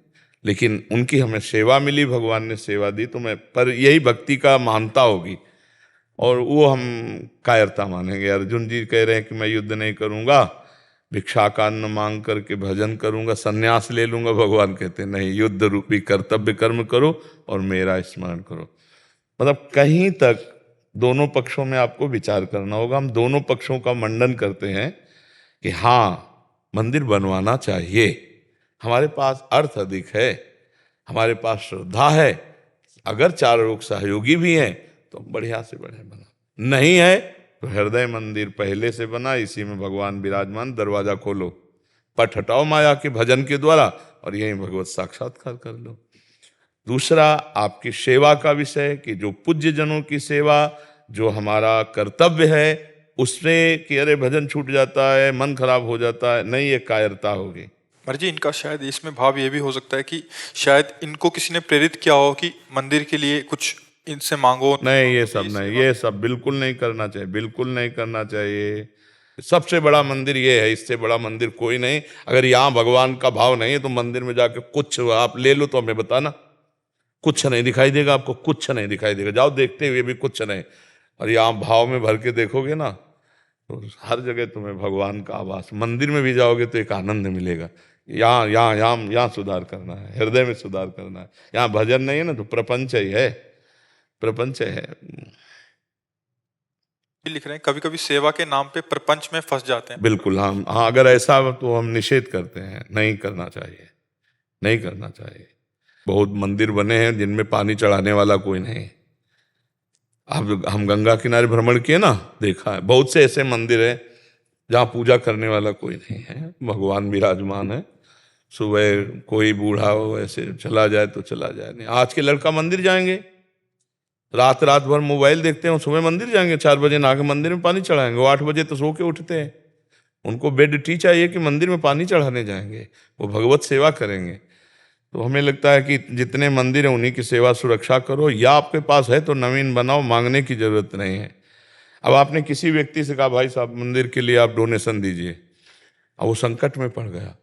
लेकिन उनकी हमें सेवा मिली, भगवान ने सेवा दी, तो मैं पर यही भक्ति का महानता होगी। और वो हम कायरता मानेंगे। अर्जुन जी कह रहे हैं कि मैं युद्ध नहीं करूंगा, भिक्षा का अन्न मांग करके भजन करूंगा, सन्यास ले लूंगा। भगवान कहते नहीं, युद्ध रूपी कर्तव्य कर्म करो और मेरा स्मरण करो। मतलब कहीं तक दोनों पक्षों में आपको विचार करना होगा। हम दोनों पक्षों का मंडन करते हैं कि हाँ मंदिर बनवाना चाहिए, हमारे पास अर्थ अधिक है, हमारे पास श्रद्धा है, अगर चार लोग सहयोगी भी हैं तो बढ़िया से बढ़िया बना, नहीं है तो हृदय मंदिर पहले से बना, इसी में भगवान विराजमान, दरवाजा खोलो, पट हटाओ माया के भजन के द्वारा और यही भगवत साक्षात्कार कर लो। दूसरा आपकी सेवा का विषय कि जो पूज्य जनों की सेवा, जो हमारा कर्तव्य है, उसमें कि अरे भजन छूट जाता है, मन खराब हो जाता है, नहीं, ये कायरता होगी। महाराज जी, इनका शायद इसमें भाव ये भी हो सकता है कि शायद इनको किसी ने प्रेरित किया हो कि मंदिर के लिए कुछ इनसे मांगो। नहीं, ये सब नहीं, ये सब बिल्कुल नहीं करना चाहिए, बिल्कुल नहीं करना चाहिए। सबसे बड़ा मंदिर ये है, इससे बड़ा मंदिर कोई नहीं। अगर यहाँ भगवान का भाव नहीं है तो मंदिर में जाके कुछ आप ले लो तो हमें बताना, कुछ नहीं दिखाई देगा आपको, कुछ नहीं दिखाई देगा, जाओ देखते हुए भी कुछ नहीं। और यहाँ भाव में भर के देखोगे ना तो हर जगह तुम्हें भगवान का आवास, मंदिर में भी जाओगे तो एक आनंद मिलेगा। यहाँ यहाँ यहाँ यहाँ सुधार करना है, हृदय में सुधार करना है। यहाँ भजन नहीं है ना तो प्रपंच ही है, प्रपंच है। लिख रहे हैं कभी कभी सेवा के नाम पे प्रपंच में फंस जाते हैं। बिल्कुल, हम हाँ, अगर ऐसा हो तो हम निषेध करते हैं, नहीं करना चाहिए, नहीं करना चाहिए। बहुत मंदिर बने हैं जिनमें पानी चढ़ाने वाला कोई नहीं। अब हम गंगा किनारे भ्रमण किए ना, देखा है बहुत से ऐसे मंदिर हैं जहाँ पूजा करने वाला कोई नहीं है, भगवान विराजमान है। सुबह कोई बूढ़ा हो ऐसे चला जाए तो चला जाए, नहीं। आज के लड़का मंदिर जाएंगे, रात रात भर मोबाइल देखते हैं, सुबह मंदिर जाएंगे, 4 बजे नहा के मंदिर में पानी चढ़ाएंगे। वो 8 बजे तो सो के उठते हैं, उनको बेड टी चाहिए कि मंदिर में पानी चढ़ाने जाएंगे, वो भगवत सेवा करेंगे। तो हमें लगता है कि जितने मंदिर हैं उन्हीं की सेवा सुरक्षा करो, या आपके पास है तो नवीन बनाओ, मांगने की जरूरत नहीं है। अब आपने किसी व्यक्ति से कहा भाई साहब मंदिर के लिए आप डोनेशन दीजिए, अब वो संकट में पड़ गया।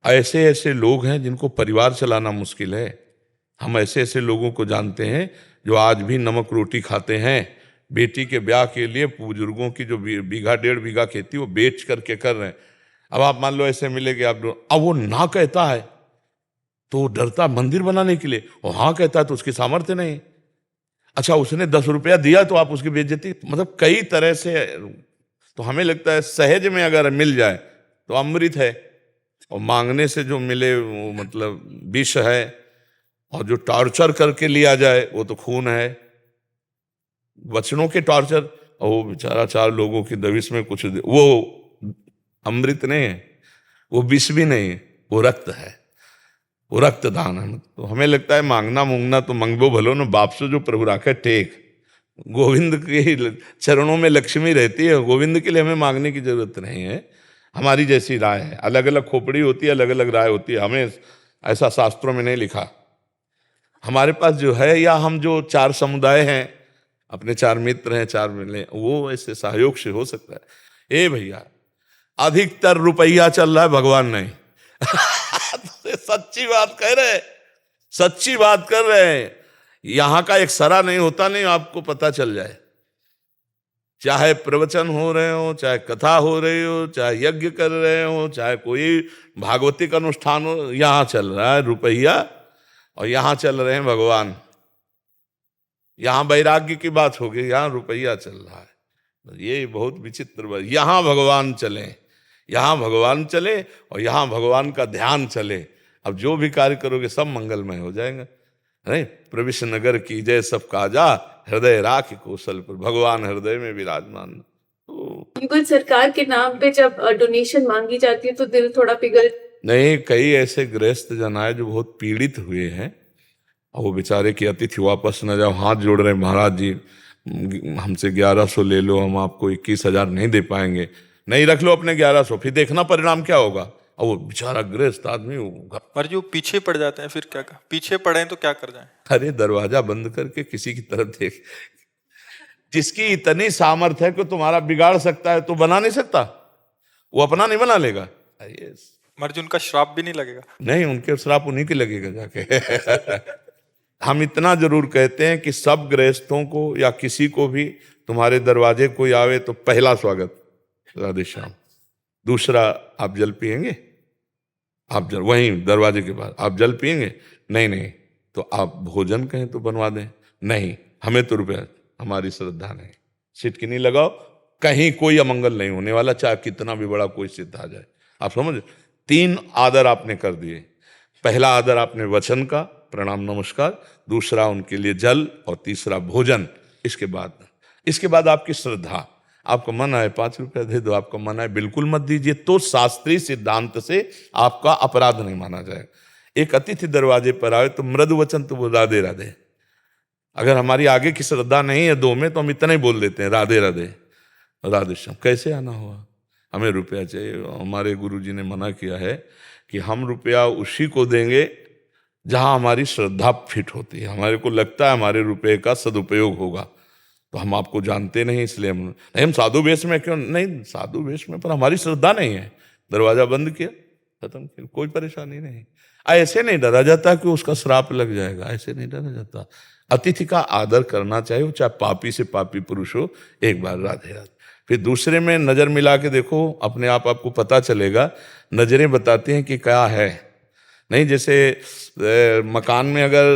ऐसे ऐसे लोग हैं जिनको परिवार चलाना मुश्किल है। हम ऐसे ऐसे लोगों को जानते हैं जो आज भी नमक रोटी खाते हैं, बेटी के ब्याह के लिए बुजुर्गों की जो 1.5 बीघा खेती वो बेच करके कर रहे हैं। अब आप मान लो ऐसे मिलेंगे आप, अब वो ना कहता है तो डरता मंदिर बनाने के लिए, और हाँ कहता है तो उसकी सामर्थ्य नहीं। अच्छा, उसने 10 रुपया दिया तो आप उसकी बेइज्जती, मतलब कई तरह से। तो हमें लगता है सहज में अगर मिल जाए तो अमृत है, और मांगने से जो मिले वो मतलब विष है, और जो टॉर्चर करके लिया जाए वो तो खून है। वचनों के टॉर्चर, और वो बेचारा 4 लोगों की दबिश में कुछ वो अमृत नहीं है, वो विष भी नहीं है, वो रक्त है, वो रक्तदान है। तो हमें लगता है मांगना मूंगना तो मंगबो भलो न, बाप से जो प्रभु राखे टेक, गोविंद के चरणों में लक्ष्मी रहती है, गोविंद के लिए हमें मांगने की जरूरत नहीं है। हमारी जैसी राय है, अलग अलग खोपड़ी होती है, अलग अलग राय होती है, हमें ऐसा शास्त्रों में नहीं लिखा। हमारे पास जो है, या हम जो 4 समुदाय हैं, अपने 4 मित्र हैं, 4 मिले, वो ऐसे सहयोग से हो सकता है। ए भैया, अधिकतर रुपया चल रहा है, भगवान नहीं। सच्ची बात कह रहे हैं, सच्ची बात कर रहे हैं। यहां का एक सरा नहीं होता, नहीं आपको पता चल जाए। चाहे प्रवचन हो रहे हो, चाहे कथा हो रही हो, चाहे यज्ञ कर रहे हो, चाहे कोई भागवतिक अनुष्ठान हो, यहां चल रहा है रुपया और यहां चल रहे हैं भगवान। यहां वैराग्य की बात होगी, यहां रुपया चल रहा है। ये बहुत विचित्र बात। यहां भगवान चले, यहां भगवान चले और यहां भगवान का ध्यान चले। अब जो भी कार्य करोगे सब मंगलमय हो जाएगा। नहीं, प्रविश नगर की जय सब काजा, हृदय राख कौशल पर, भगवान हृदय में विराजमान। तो बिल्कुल, सरकार के नाम पे जब डोनेशन मांगी जाती है तो दिल थोड़ा पिघल। नहीं, कई ऐसे गृहस्थ जन आए जो बहुत पीड़ित हुए हैं और वो बेचारे की अतिथि वापस न जाओ, हाथ जोड़ रहे, महाराज जी हमसे 1100 ले लो, हम आपको 21,000 नहीं दे पाएंगे। नहीं, रख लो अपने 1100, फिर देखना परिणाम क्या होगा। और वो बेचारा गृहस्थ आदमी महाराज जी वो पीछे पड़ जाते हैं, फिर क्या पीछे पड़े तो क्या कर जाएं? अरे दरवाजा बंद करके किसी की तरफ देख। जिसकी इतनी सामर्थ्य है कि तुम्हारा बिगाड़ सकता है तो बना नहीं सकता, वो अपना नहीं बना लेगा। महाराज जी उनका श्राप भी नहीं लगेगा? नहीं, उनके श्राप उन्हीं के लगेगा जाके। हम इतना जरूर कहते हैं कि सब गृहस्थों को या किसी को भी तुम्हारे दरवाजे कोई आवे तो पहला स्वागत राधे श्याम, दूसरा आप जल पिएंगे, आप जल वहीं दरवाजे के बाद आप जल पिएंगे, नहीं तो आप भोजन कहें तो बनवा दें, नहीं हमें तो रुपया, हमारी श्रद्धा नहीं। सिटकिनी लगाओ, कहीं कोई अमंगल नहीं होने वाला, चाहे कितना भी बड़ा कोई सिद्ध आ जाए। आप समझ, 3 आदर आपने कर दिए। पहला आदर आपने वचन का, प्रणाम नमस्कार, दूसरा उनके लिए जल और तीसरा भोजन। इसके बाद आपकी श्रद्धा। आपका मन आए 5 रुपया दे दो, आपका मन आए बिल्कुल मत दीजिए, तो शास्त्रीय सिद्धांत से आपका अपराध नहीं माना जाएगा। एक अतिथि दरवाजे पर आए तो मृदु वचन तो राधे राधे। अगर हमारी आगे की श्रद्धा नहीं है 2 में तो हम इतना ही बोल देते हैं राधे राधे राधे श्याम। कैसे आना हुआ, हमें रुपया चाहिए। हमारे गुरुजी ने मना किया है कि हम रुपया उसी को देंगे जहां हमारी श्रद्धा फिट होती है, हमारे को लगता है हमारे रुपये का सदुपयोग होगा। तो हम आपको जानते नहीं, इसलिए हम साधु वेश में क्यों नहीं, साधु वेश में, पर हमारी श्रद्धा नहीं है, दरवाजा बंद किया, खत्म किया, कोई परेशानी नहीं। ऐसे नहीं डरा जाता कि उसका श्राप लग जाएगा, ऐसे नहीं डरा जाता। अतिथि का आदर करना चाहिए, वो चाहे पापी से पापी पुरुष हो। एक बार राधे राधे, फिर दूसरे में नजर मिला के देखो, अपने आप आपको पता चलेगा। नजरें बताती हैं कि क्या है। नहीं, जैसे मकान में अगर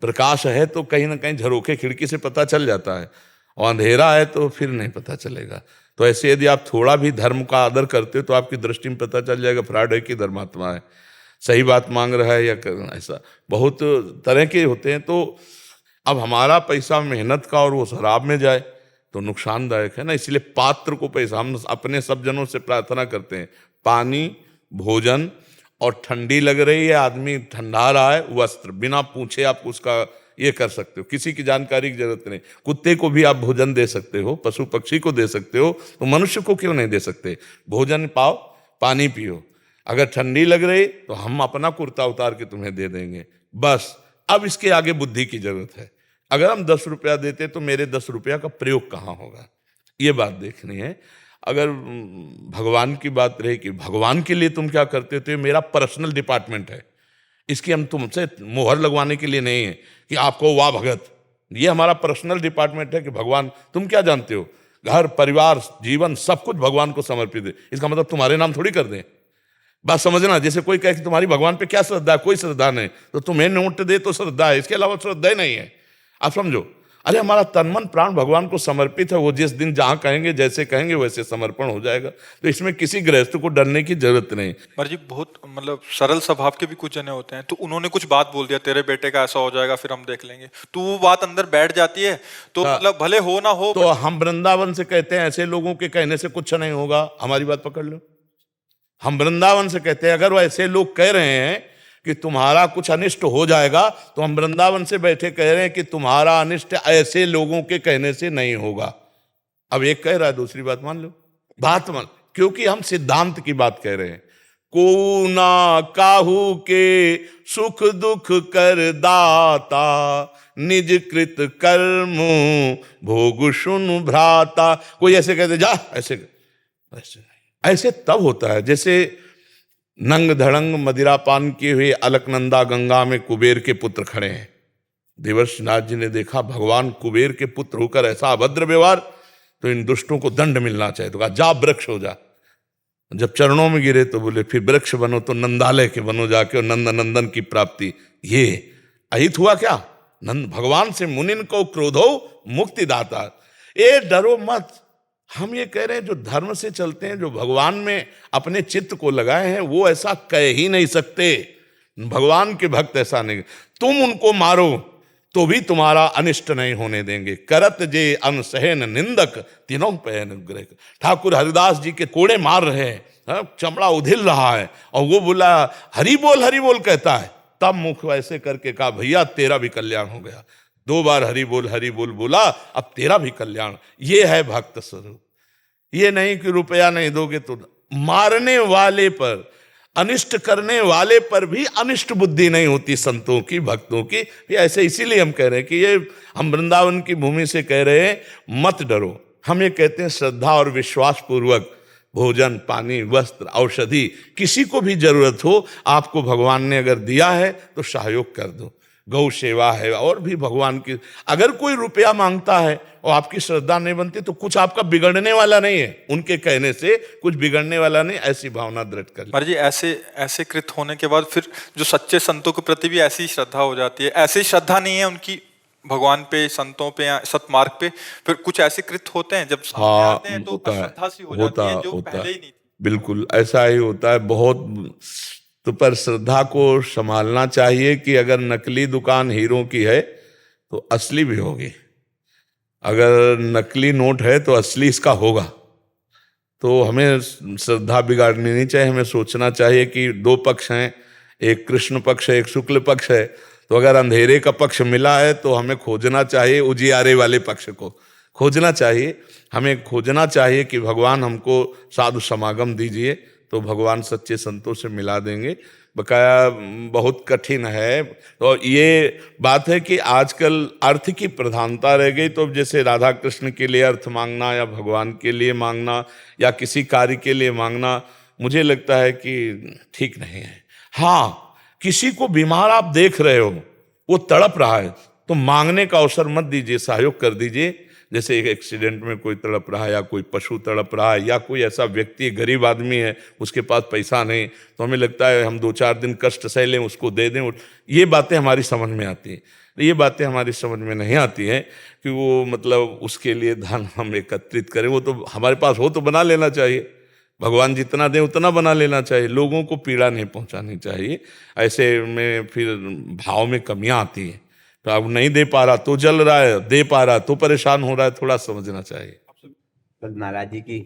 प्रकाश है तो कहीं ना कहीं झरोखे खिड़की से पता चल जाता है, और अंधेरा है तो फिर नहीं पता चलेगा। तो ऐसे यदि आप थोड़ा भी धर्म का आदर करते हो तो आपकी दृष्टि में पता चल जाएगा फ्रॉड है कि धर्मात्मा है, सही बात मांग रहा है या ऐसा बहुत तरह के होते हैं। तो अब हमारा पैसा मेहनत का और वो शराब में जाए तो नुकसानदायक है ना। इसलिए पात्र को पैसा, हम अपने सब जनों से प्रार्थना करते हैं, पानी, भोजन, और ठंडी लग रही है, आदमी ठंडा रहा है, वस्त्र, बिना पूछे आप उसका ये कर सकते हो, किसी की जानकारी की जरूरत नहीं। कुत्ते को भी आप भोजन दे सकते हो, पशु पक्षी को दे सकते हो, तो मनुष्य को क्यों नहीं दे सकते। भोजन पाओ, पानी पियो। अगर ठंडी लग रही तो हम अपना कुर्ता उतार के तुम्हें दे देंगे, बस। अब इसके आगे बुद्धि की जरूरत है। अगर हम 10 रुपया देते तो मेरे 10 रुपया का प्रयोग कहाँ होगा, ये बात देखनी है। अगर भगवान की बात रहे कि भगवान के लिए तुम क्या करते हो, तो ये मेरा पर्सनल डिपार्टमेंट है, इसकी हम तुमसे मोहर लगवाने के लिए नहीं है कि आपको वाह भगत। ये हमारा पर्सनल डिपार्टमेंट है कि भगवान, तुम क्या जानते हो, घर परिवार जीवन सब कुछ भगवान को समर्पित है। इसका मतलब तुम्हारे नाम थोड़ी कर दें। बात समझना, जैसे कोई कहे कि तुम्हारी भगवान पे क्या श्रद्धा है, कोई श्रद्धा नहीं, तो तुम्हें नोट दे तो श्रद्धा है, इसके अलावा श्रद्धा ही नहीं है। आप समझो, अरे हमारा तन मन प्राण भगवान को समर्पित है, वो जिस दिन जहां कहेंगे जैसे कहेंगे वैसे समर्पण हो जाएगा। तो इसमें किसी गृहस्थ को डरने की जरूरत नहीं। महाराज जी बहुत मतलब सरल स्वभाव के भी कुछ जने होते हैं, तो उन्होंने कुछ बात बोल दिया, तेरे बेटे का ऐसा हो जाएगा, फिर हम देख लेंगे, तो वो बात अंदर बैठ जाती है। तो मतलब भले हो ना हो, तो हम वृंदावन से कहते हैं ऐसे लोगों के कहने से कुछ नहीं होगा, हमारी बात पकड़ लो। हम वृंदावन से कहते हैं अगर वो ऐसे लोग कह रहे हैं कि तुम्हारा कुछ अनिष्ट हो जाएगा, तो हम वृंदावन से बैठे कह रहे हैं कि तुम्हारा अनिष्ट ऐसे लोगों के कहने से नहीं होगा। अब एक कह रहा है, दूसरी बात मान लो, बात मान, क्योंकि हम सिद्धांत की बात कह रहे हैं। को ना काहू के सुख दुख कर दाता, निज कृत कर्म भोग सुन भ्राता। कोई ऐसे कहते जा, ऐसे ऐसे तब होता है जैसे नंग धड़ंग मदिरापान किए हुए अलकनंदा गंगा में कुबेर के पुत्र खड़े हैं। देवर्षिनाथ जी ने देखा भगवान कुबेर के पुत्र होकर ऐसा अभद्र व्यवहार, तो इन दुष्टों को दंड मिलना चाहिए। तो कहा जा वृक्ष हो जा। जब चरणों में गिरे तो बोले फिर वृक्ष बनो, तो नंदालय के बनो जाके, और नंद नंदन की प्राप्ति। ये अहित हुआ क्या? नंद भगवान से मुनिन को क्रोधो मुक्ति दाता। ए डरो मत। हम ये कह रहे हैं जो धर्म से चलते हैं, जो भगवान में अपने चित्त को लगाए हैं, वो ऐसा कह ही नहीं सकते। भगवान के भक्त ऐसा नहीं, तुम उनको मारो तो भी तुम्हारा अनिष्ट नहीं होने देंगे। करत जे अनसहन निंदक तीनों पे अनुग्रह। ठाकुर हरिदास जी के कोड़े मार रहे हैं, चमड़ा उधिल रहा है, और वो बोला हरि बोल कहता है। तब मुख ऐसे करके कहा भैया तेरा भी कल्याण हो गया। 2 बार हरि बोल बोला, अब तेरा भी कल्याण। ये है भक्त स्वरूप। ये नहीं कि रुपया नहीं दोगे तो। मारने वाले पर, अनिष्ट करने वाले पर भी अनिष्ट बुद्धि नहीं होती संतों की, भक्तों की। ऐसे इसीलिए हम कह रहे हैं कि ये हम वृंदावन की भूमि से कह रहे हैं मत डरो। हम ये कहते हैं श्रद्धा और विश्वास पूर्वक भोजन, पानी, वस्त्र, औषधि, किसी को भी जरूरत हो, आपको भगवान ने अगर दिया है तो सहयोग कर दो। गौ सेवा है, और भी भगवान की। अगर कोई रुपया मांगता है और आपकी श्रद्धा नहीं बनती, तो कुछ आपका बिगड़ने वाला नहीं है, उनके कहने से कुछ बिगड़ने वाला नहीं, ऐसी भावना दृढ़ कर। महाराज जी ऐसे कृत होने के बाद फिर जो सच्चे संतों के प्रति भी ऐसी श्रद्धा हो जाती है, ऐसी श्रद्धा नहीं है उनकी भगवान पे, संतों पे या सतमार्ग पे, फिर कुछ ऐसे कृत होते हैं जब सामने आते हैं तो श्रद्धा सी हो जाती है जो पहले ही नहीं थी। बिल्कुल ऐसा ही होता है बहुत। तो पर श्रद्धा को संभालना चाहिए कि अगर नकली दुकान हीरों की है तो असली भी होगी, अगर नकली नोट है तो असली इसका होगा। तो हमें श्रद्धा बिगाड़नी नहीं चाहिए। हमें सोचना चाहिए कि 2 पक्ष हैं, एक कृष्ण पक्ष है, एक शुक्ल पक्ष है। तो अगर अंधेरे का पक्ष मिला है तो हमें खोजना चाहिए उजियारे वाले पक्ष को खोजना चाहिए। हमें खोजना चाहिए कि भगवान हमको साधु समागम दीजिए, तो भगवान सच्चे संतों से मिला देंगे। बकाया बहुत कठिन है। तो ये बात है कि आजकल अर्थ की प्रधानता रह गई। तो जैसे राधा कृष्ण के लिए अर्थ मांगना, या भगवान के लिए मांगना, या किसी कार्य के लिए मांगना, मुझे लगता है कि ठीक नहीं है। हाँ, किसी को बीमार आप देख रहे हो, वो तड़प रहा है, तो मांगने का अवसर मत दीजिए, सहयोग कर दीजिए। जैसे एक एक्सीडेंट में कोई तड़प रहा है, या कोई पशु तड़प रहा है, या कोई ऐसा व्यक्ति गरीब आदमी है, उसके पास पैसा नहीं, तो हमें लगता है हम 2-4 दिन कष्ट सह लें, उसको दे दें। ये बातें हमारी समझ में आती हैं। ये बातें हमारी समझ में नहीं आती हैं कि वो मतलब उसके लिए धन हम एकत्रित करें। वो तो हमारे पास हो तो बना लेना चाहिए, भगवान जितना दें उतना बना लेना चाहिए। लोगों को पीड़ा नहीं पहुंचानी चाहिए। ऐसे में फिर भाव में कमियां आती हैं। तो अब नहीं दे पा रहा तो जल रहा है, दे पा रहा तो परेशान हो रहा है, थोड़ा समझना चाहिए। महाराज जी की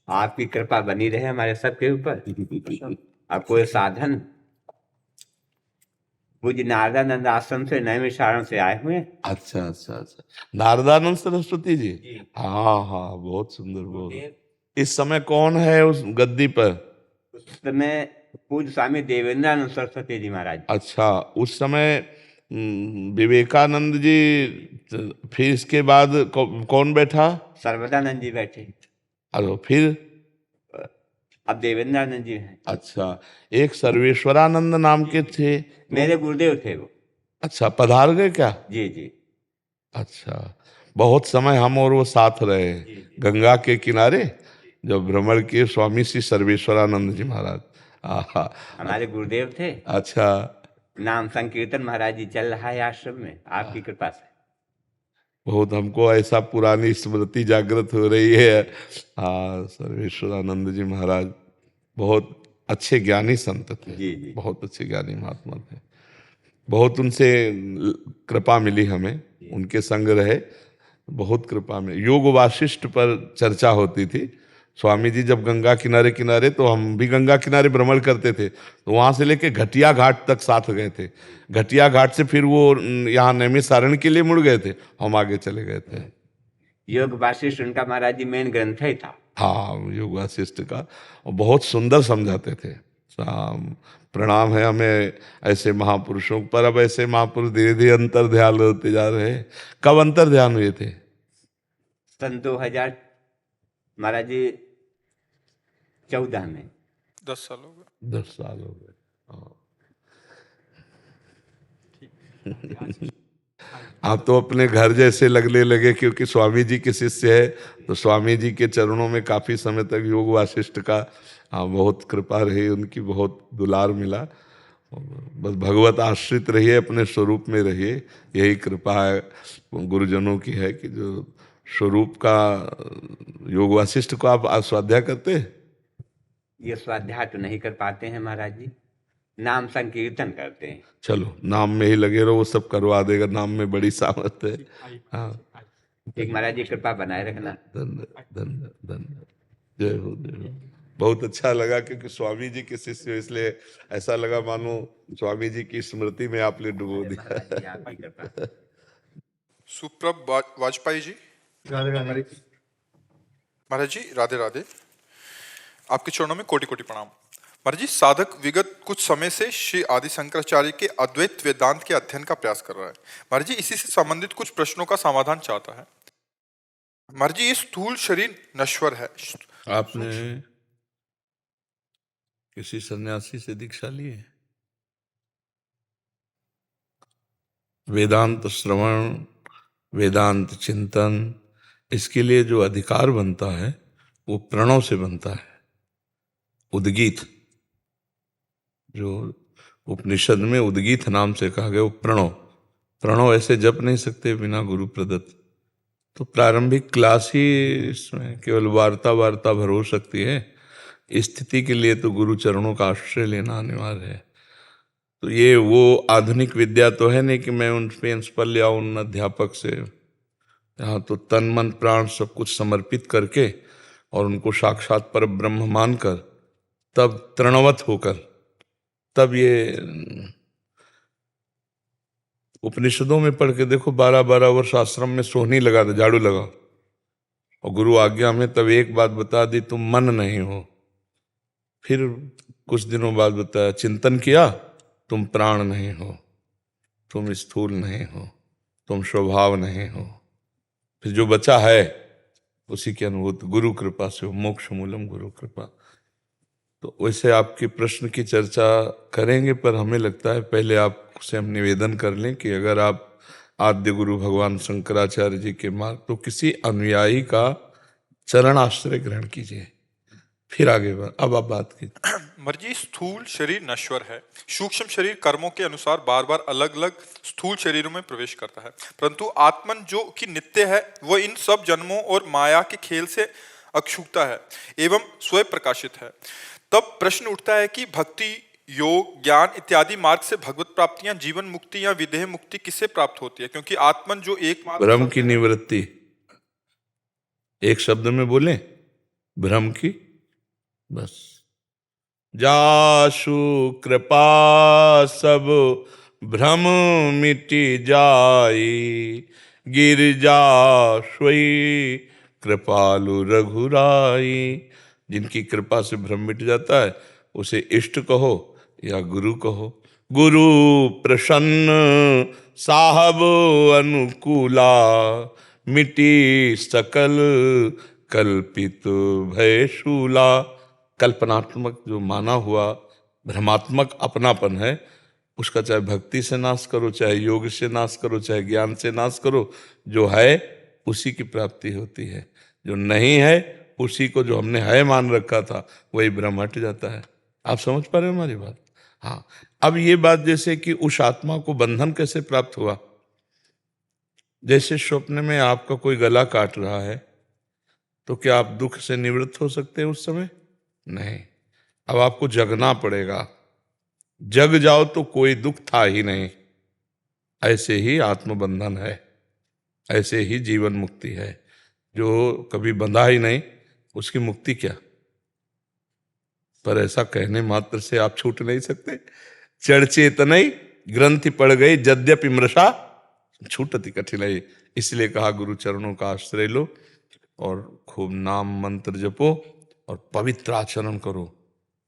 आपकी कृपा बनी रहे हमारे सबके ऊपर। आपको ये साधन पूज्य नारदानंद आश्रम से नैमिषारण्य से आए हुए। अच्छा अच्छा अच्छा, नारदानंद सरस्वती जी। हाँ हाँ, बहुत सुंदर। बहुत इस समय कौन है उस गद्दी पर? उस समय पूज्य स्वामी देवेंद्रानंद सरस्वती जी महाराज। अच्छा, उस समय विवेकानंद जी, फिर इसके बाद कौन बैठा? सर्वदानंद जी बैठे। अरे फिर अब देवेंद्रानंद जी हैं। अच्छा, एक सर्वेश्वरानंद नाम के थे, मेरे गुरुदेव थे वो। अच्छा, पधार गए क्या? जी जी। अच्छा, बहुत समय हम और वो साथ रहे गंगा के किनारे जब भ्रमण किए, स्वामी श्री सर्वेश्वरानंद जी महाराज। हमारे गुरुदेव थे। अच्छा, नाम संकीर्तन महाराज जी चल रहा है आश्रम में, आपकी कृपा से। बहुत हमको ऐसा पुरानी स्मृति जागृत हो रही है। हाँ, सर्वेश्वरानंद जी महाराज बहुत अच्छे ज्ञानी संत थे। जी जी। बहुत अच्छे ज्ञानी महात्मा थे। बहुत उनसे कृपा मिली हमें, उनके संग रहे, बहुत कृपा मिली। योग वाशिष्ठ पर चर्चा होती थी, स्वामी जी जब गंगा किनारे किनारे, तो हम भी गंगा किनारे भ्रमण करते थे, तो वहां से लेके घटिया घाट तक साथ गए थे। घटिया घाट से फिर वो यहाँ नैमिषारण्य के लिए मुड़ गए थे, हम आगे चले गए थे। योग वासिष्ठ उनका महाराज जी मेन ग्रंथ ही था। हाँ, योग वासिष्ठ का, और बहुत सुंदर समझाते थे। प्रणाम है हमें ऐसे महापुरुषों पर। अब ऐसे महापुरुष धीरे धीरे अंतर ध्यान होते जा रहे हैं। कब अंतर ध्यान हुए थे? सन 2000 महाराज जी 14 में। 10 साल हो गए। 10 साल हो गए। आप तो अपने घर जैसे लगने लगे, क्योंकि स्वामी जी के शिष्य है, तो स्वामी जी के चरणों में काफी समय तक योग वासिष्ठ का बहुत कृपा रही, उनकी बहुत दुलार मिला। बस भगवत आश्रित रहिए, अपने स्वरूप में रहिए, यही कृपा है गुरुजनों की है कि जो स्वरूप का योग वासिष्ठ को आप स्वाध्याय करते हैं। ये स्वाध्याय तो नहीं कर पाते हैं महाराज जी, नाम संकीर्तन करते हैं। चलो, नाम में ही लगे रहो, वो सब करवा देगा, नाम में बड़ी सामर्थ्य है। हाँ, एक महाराज जी कृपा बनाए रखना। धन्यवाद, धन्यवाद, धन्यवाद। जय हो, जय हो। बहुत अच्छा लगा, क्योंकि स्वामी जी के शिष्य हो, इसलिए ऐसा लगा मानो स्वामी जी की स्मृति में आपने डुबो दिया। महाराज जी आपकी कृपा। सुप्रभ वाजपेयी जी। महाराज जी राधे राधे, आपके चरणों में कोटि कोटि प्रणाम। महाराज जी, साधक विगत कुछ समय से श्री आदि शंकराचार्य के अद्वैत वेदांत के अध्ययन का प्रयास कर रहा है। महाराज जी, इसी से संबंधित कुछ प्रश्नों का समाधान चाहता है। महाराज जी, ये स्थूल शरीर नश्वर है। आपने किसी सन्यासी से दीक्षा ली है? वेदांत श्रवण, वेदांत चिंतन, इसके लिए जो अधिकार बनता है वो प्रणव से बनता है। उद्गीत, जो उपनिषद में उद्गीत नाम से कहा गया, वो प्रणव। प्रणव ऐसे जप नहीं सकते बिना गुरु प्रदत्त। तो प्रारंभिक क्लास ही इसमें केवल वार्ता भर हो सकती है। स्थिति के लिए तो गुरु चरणों का आश्रय लेना अनिवार्य है। तो ये वो आधुनिक विद्या तो है नहीं कि मैं उन पेंस पर ले आऊं अध्यापक से। यहाँ तो तन मन प्राण सब कुछ समर्पित करके और उनको साक्षात पर ब्रह्म मानकर, तब तृणवत होकर, तब ये उपनिषदों में पढ़ के देखो, 12-12 वर्ष आश्रम में सोहनी लगा दे, झाड़ू लगा, और गुरु आज्ञा में तब एक बात बता दी, तुम मन नहीं हो। फिर कुछ दिनों बाद बताया, चिंतन किया, तुम प्राण नहीं हो, तुम स्थूल नहीं हो, तुम स्वभाव नहीं हो। फिर जो बचा है उसी की अनुभूति गुरु कृपा से हो, मोक्ष मूलम गुरु कृपा। तो वैसे आपके प्रश्न की चर्चा करेंगे, पर हमें लगता है पहले आपसे हम निवेदन कर लें कि अगर आप आद्य गुरु भगवान शंकराचार्य जी के मार्ग, तो किसी अनुयायी का चरण आश्रय ग्रहण कीजिए, फिर आगे बढ़। अब आप बात कीजिए। मर्जी, स्थूल शरीर नश्वर है। सूक्ष्म शरीर कर्मों के अनुसार बार बार अलग अलग स्थूल शरीरों में प्रवेश करता है, परंतु आत्मन जो कि नित्य है, वह इन सब जन्मों और माया के खेल से अक्षुब्ध है एवं स्वयं प्रकाशित है। तब प्रश्न उठता है कि भक्ति, योग, ज्ञान इत्यादि मार्ग से भगवत प्राप्तियां, जीवन मुक्ति या विदेह मुक्ति किससे प्राप्त होती है? क्योंकि आत्मन जो एकमात्र भ्रम की निवृत्ति, एक शब्द में बोले, भ्रम की। बस, जासु कृपा सब भ्रम मिटि जाई, गिरजा सोई कृपालु रघुराई। जिनकी कृपा से भ्रम मिट जाता है उसे इष्ट कहो या गुरु कहो। गुरु प्रसन्न साहब अनुकूला, मिटी सकल कल्पित भय शूला। कल्पनात्मक जो माना हुआ भ्रमात्मक अपनापन है, उसका चाहे भक्ति से नाश करो, चाहे योग से नाश करो, चाहे ज्ञान से नाश करो, जो है उसी की प्राप्ति होती है। जो नहीं है उसी को जो हमने है मान रखा था, वही भ्रम हट जाता है। आप समझ पा रहे हो हमारी बात? हाँ। अब ये बात, जैसे कि उस आत्मा को बंधन कैसे प्राप्त हुआ? जैसे स्वप्न में आपका कोई गला काट रहा है, तो क्या आप दुख से निवृत्त हो सकते हैं उस समय? नहीं। अब आपको जगना पड़ेगा। जग जाओ तो कोई दुख था ही नहीं। ऐसे ही आत्मबंधन है, ऐसे ही जीवन मुक्ति है। जो कभी बंधा ही नहीं, उसकी मुक्ति क्या? पर ऐसा कहने मात्र से आप छूट नहीं सकते। चढ़ चेतनई ग्रंथि पड़ गई यद्यपि मृषा छूटति कठिनाई। इसलिए कहा गुरु चरणों का आश्रय लो और खूब नाम मंत्र जपो और पवित्र आचरण करो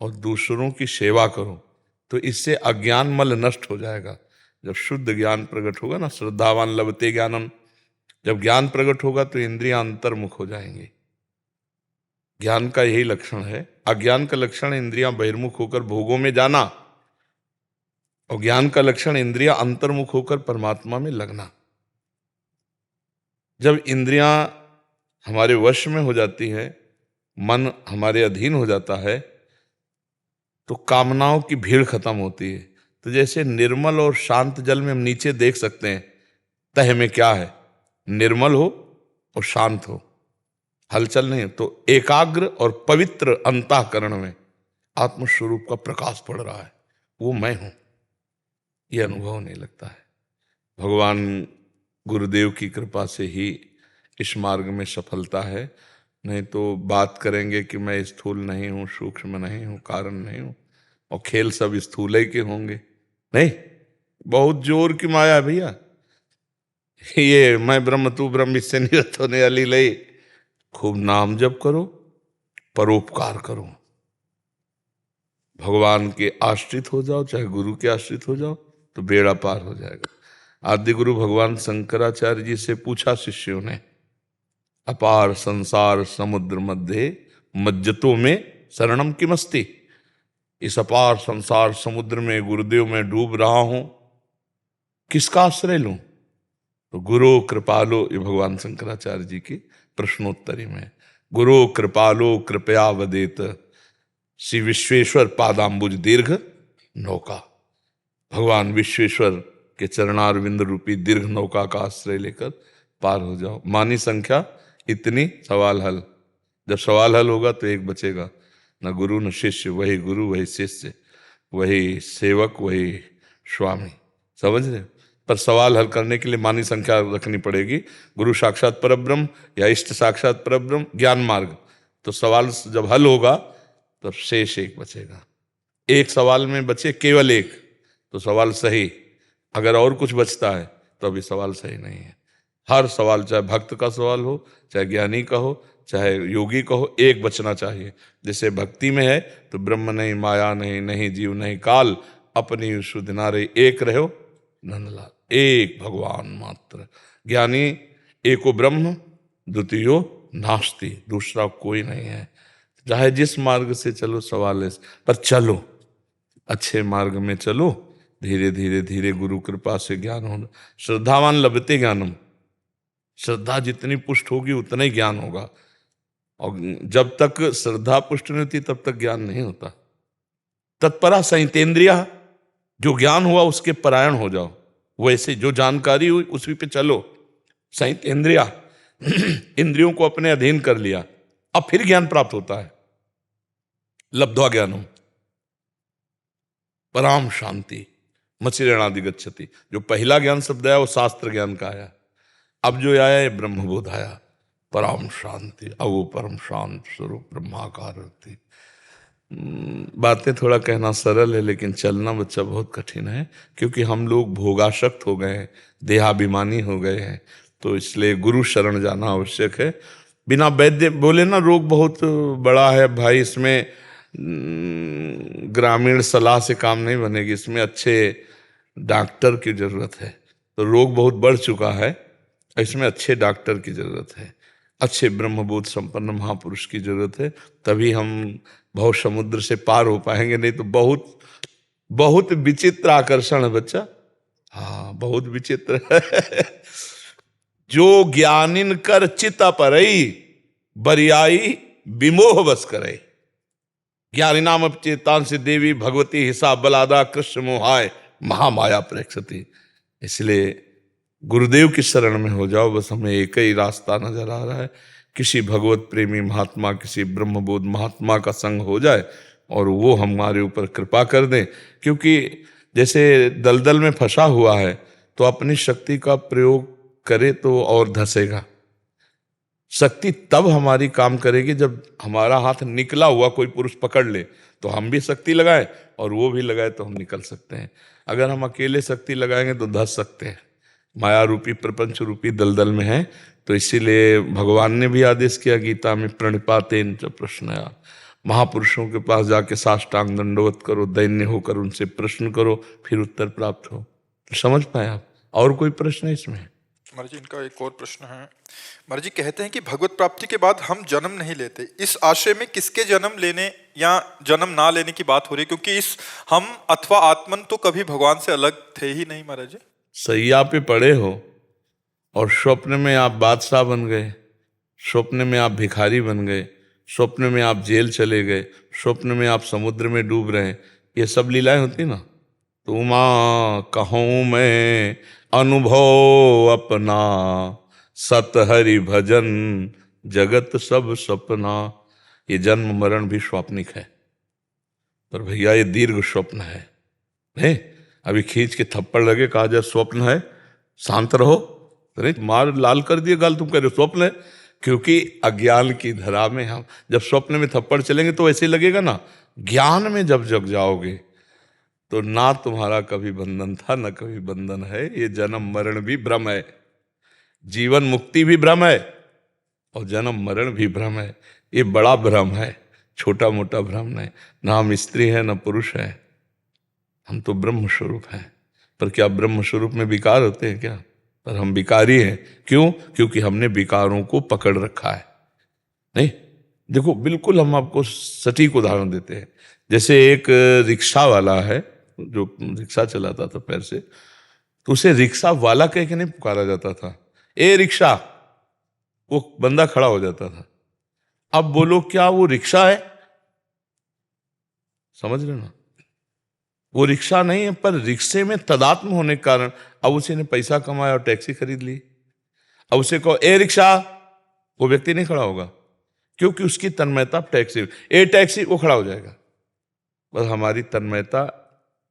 और दूसरों की सेवा करो, तो इससे अज्ञान मल नष्ट हो जाएगा। जब शुद्ध ज्ञान प्रकट होगा ना, श्रद्धावान लभते ज्ञानम, जब ज्ञान प्रकट होगा तो इंद्रियां अंतर्मुख हो जाएंगी। ज्ञान का यही लक्षण है। अज्ञान का लक्षण इंद्रियां बहिर्मुख होकर भोगों में जाना, और ज्ञान का लक्षण इंद्रियां अंतर्मुख होकर परमात्मा में लगना। जब इंद्रियां हमारे वश में हो जाती है, मन हमारे अधीन हो जाता है, तो कामनाओं की भीड़ खत्म होती है। तो जैसे निर्मल और शांत जल में हम नीचे देख सकते हैं, तह में क्या है, निर्मल हो और शांत हो, हलचल नहीं है, तो एकाग्र और पवित्र अंतःकरण में आत्मस्वरूप का प्रकाश पड़ रहा है, वो मैं हूं, ये अनुभव नहीं लगता है। भगवान गुरुदेव की कृपा से ही इस मार्ग में सफलता है। नहीं तो बात करेंगे कि मैं स्थूल नहीं हूं, सूक्ष्म नहीं हूं, कारण नहीं हूं, और खेल सब स्थूल ही के होंगे। नहीं, बहुत जोर की माया है भैया ये मैं ब्रह्म तू ब्रह्म, इससे निरत होने वाली लई। खूब नाम जप करो, परोपकार करो, भगवान के आश्रित हो जाओ, चाहे गुरु के आश्रित हो जाओ, तो बेड़ा पार हो जाएगा। आदि गुरु भगवान शंकराचार्य जी से पूछा शिष्यों ने, अपार संसार समुद्र मध्य मज्जतों में शरणम किमस्ति। इस अपार संसार समुद्र में गुरुदेव में डूब रहा हूं, किसका आश्रय लूं? तो गुरु कृपालो, ये भगवान शंकराचार्य जी की प्रश्नोत्तरी में, गुरु कृपालो कृपया वदेत श्री विश्वेश्वर पादाम्बुज दीर्घ नौका। भगवान विश्वेश्वर के चरणारविंद रूपी दीर्घ नौका का आश्रय लेकर पार हो जाओ। मानी संख्या इतनी, सवाल हल। जब सवाल हल होगा तो एक बचेगा, न गुरु न शिष्य, वही गुरु वही शिष्य, वही सेवक वही स्वामी। समझ रहे? पर सवाल हल करने के लिए मानी संख्या रखनी पड़ेगी, गुरु साक्षात परब्रह्म या इष्ट साक्षात परब्रह्म, ज्ञान मार्ग। तो सवाल जब हल होगा तब शेष एक बचेगा। एक सवाल में बचे केवल एक, तो सवाल सही। अगर और कुछ बचता है तो अभी सवाल सही नहीं है। हर सवाल, चाहे भक्त का सवाल हो, चाहे ज्ञानी का हो, चाहे योगी का हो, एक बचना चाहिए। जैसे भक्ति में है तो ब्रह्म नहीं, माया नहीं, नहीं जीव नहीं काल, अपनी शुद्ध नारे एक रहो नंदलाल, एक भगवान मात्र। ज्ञानी एको ब्रह्म द्वितीयो नास्ति, दूसरा कोई नहीं है। चाहे जिस मार्ग से चलो सवाल है, पर चलो अच्छे मार्ग में चलो, धीरे धीरे धीरे गुरु कृपा से ज्ञान होना। श्रद्धावान लभते ज्ञानम, श्रद्धा जितनी पुष्ट होगी उतना ही ज्ञान होगा, और जब तक श्रद्धा पुष्ट नहीं होती तब तक ज्ञान नहीं होता। तत्परा संहितेंद्रिया, जो ज्ञान हुआ उसके परायण हो जाओ, वैसे जो जानकारी हुई उसी पे चलो। संहितेंद्रिया, इंद्रियों को अपने अधीन कर लिया, अब फिर ज्ञान प्राप्त होता है। लब्ध्वा ज्ञानम पराम शांति मचिरणादि गच्छति। जो पहला ज्ञान शब्द आया वो शास्त्र ज्ञान का आया, अब जो आया है ब्रह्मबोध आया, पराम शांति। अब वो परम शांत स्वरूप ब्रह्माकार होती। बातें थोड़ा कहना सरल है, लेकिन चलना बच्चा बहुत कठिन है, क्योंकि हम लोग भोगाशक्त हो गए हैं, देहाभिमानी हो गए हैं। तो इसलिए गुरु शरण जाना आवश्यक है। बिना वैद्य बोले ना, रोग बहुत बड़ा है भाई, इसमें ग्रामीण सलाह से काम नहीं बनेगी, इसमें अच्छे डॉक्टर की जरूरत है। तो रोग बहुत बढ़ चुका है, इसमें अच्छे डॉक्टर की जरूरत है, अच्छे ब्रह्मबोध संपन्न महापुरुष की जरूरत है। तभी हम भव समुद्र से पार हो पाएंगे, नहीं तो बहुत बहुत विचित्र आकर्षण है बच्चा। हाँ, बहुत विचित्र है। जो ज्ञानिन कर चिता परई बरियाई विमोह बस करे। ज्ञानी नाम चेतान से देवी भगवती हिसाब बलादा कृष्ण मोहाय महामाया प्रेक्षती। इसलिए गुरुदेव की शरण में हो जाओ, बस हमें एक ही रास्ता नजर आ रहा है, किसी भगवत प्रेमी महात्मा, किसी ब्रह्मबोध महात्मा का संग हो जाए और वो हमारे ऊपर कृपा कर दें। क्योंकि जैसे दलदल में फंसा हुआ है तो अपनी शक्ति का प्रयोग करे तो और धंसेगा, शक्ति तब हमारी काम करेगी जब हमारा हाथ निकला हुआ कोई पुरुष पकड़ ले, तो हम भी शक्ति लगाएं और वो भी लगाए तो हम निकल सकते हैं। अगर हम अकेले शक्ति लगाएंगे तो धस सकते हैं, माया रूपी प्रपंच रूपी दलदल में है। तो इसीलिए भगवान ने भी आदेश किया गीता में, प्रणिपातेन च प्रश्नया, महापुरुषों के पास जाके साष्टांग दंडवत करो, दैन्य होकर उनसे प्रश्न करो, फिर उत्तर प्राप्त हो। तो समझ पाए आप? और कोई प्रश्न है इसमें? महाराज जी इनका एक और प्रश्न है। महाराज जी कहते हैं कि भगवत प्राप्ति के बाद हम जन्म नहीं लेते, इस आशय में किसके जन्म लेने या जन्म ना लेने की बात हो रही है? क्योंकि इस हम अथवा आत्मन तो कभी भगवान से अलग थे ही नहीं महाराज जी। सैया पे पड़े हो और स्वप्न में आप बादशाह बन गए, स्वप्न में आप भिखारी बन गए, स्वप्न में आप जेल चले गए, स्वप्न में आप समुद्र में डूब रहे हैं, ये सब लीलाएं होती ना। तो माँ कहूँ मैं अनुभव अपना, सत हरि भजन जगत सब सपना। ये जन्म मरण भी स्वप्निक है, पर भैया ये दीर्घ स्वप्न है। नहीं अभी खींच के थप्पड़ लगे, कहा जाए स्वप्न है, शांत रहो, अरे मार लाल कर दिए गाल, तुम कह रहे हो स्वप्न है। क्योंकि अज्ञान की धरा में हम जब स्वप्न में थप्पड़ चलेंगे तो ऐसे लगेगा ना। ज्ञान में जब जग जाओगे तो ना तुम्हारा कभी बंधन था न कभी बंधन है। ये जन्म मरण भी भ्रम है, जीवन मुक्ति भी भ्रम है और जन्म मरण भी भ्रम है। ये बड़ा भ्रम है, छोटा मोटा भ्रम नहीं। ना हम स्त्री है न पुरुष है, हम तो ब्रह्म स्वरूप हैं। पर क्या ब्रह्म स्वरूप में विकार होते हैं क्या? पर हम विकारी हैं। क्यों? क्योंकि हमने विकारों को पकड़ रखा है। नहीं देखो, बिल्कुल हम आपको सटीक उदाहरण देते हैं। जैसे एक रिक्शा वाला है जो रिक्शा चलाता था पैर से, तो उसे रिक्शा वाला कह के नहीं पुकारा जाता था, ए रिक्शा, वो बंदा खड़ा हो जाता था। अब बोलो क्या वो रिक्शा है? समझ रहे ना? वो रिक्शा नहीं है, पर रिक्शे में तदात्म होने के कारण अब उसी ने पैसा कमाया और टैक्सी खरीद ली। अब उसे कहो ए रिक्शा, वो व्यक्ति नहीं खड़ा होगा, क्योंकि उसकी तन्मयता टैक्सी, ए टैक्सी, वो खड़ा हो जाएगा। बस हमारी तन्मयता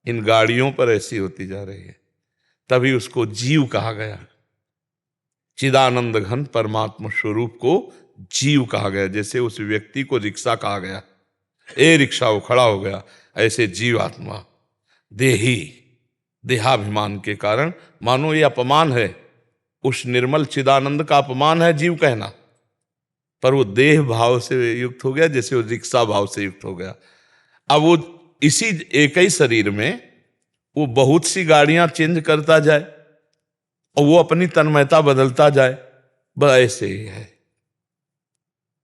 इन गाड़ियों पर ऐसी होती जा रही है, तभी उसको जीव कहा गया। चिदानंद घन परमात्मा स्वरूप को जीव कहा गया। जैसे उस व्यक्ति को रिक्शा कहा गया, ए रिक्शा, वो खड़ा हो गया, ऐसे जीव आत्मा देही, देहाभिमान के कारण मानो ये अपमान है, उस निर्मल चिदानंद का अपमान है जीव कहना। पर वो देह भाव से युक्त हो गया, जैसे वो रिक्शा भाव से युक्त हो गया। अब वो इसी एक ही शरीर में वो बहुत सी गाड़ियां चेंज करता जाए और वो अपनी तन्मयता बदलता जाए। बस ऐसे ही है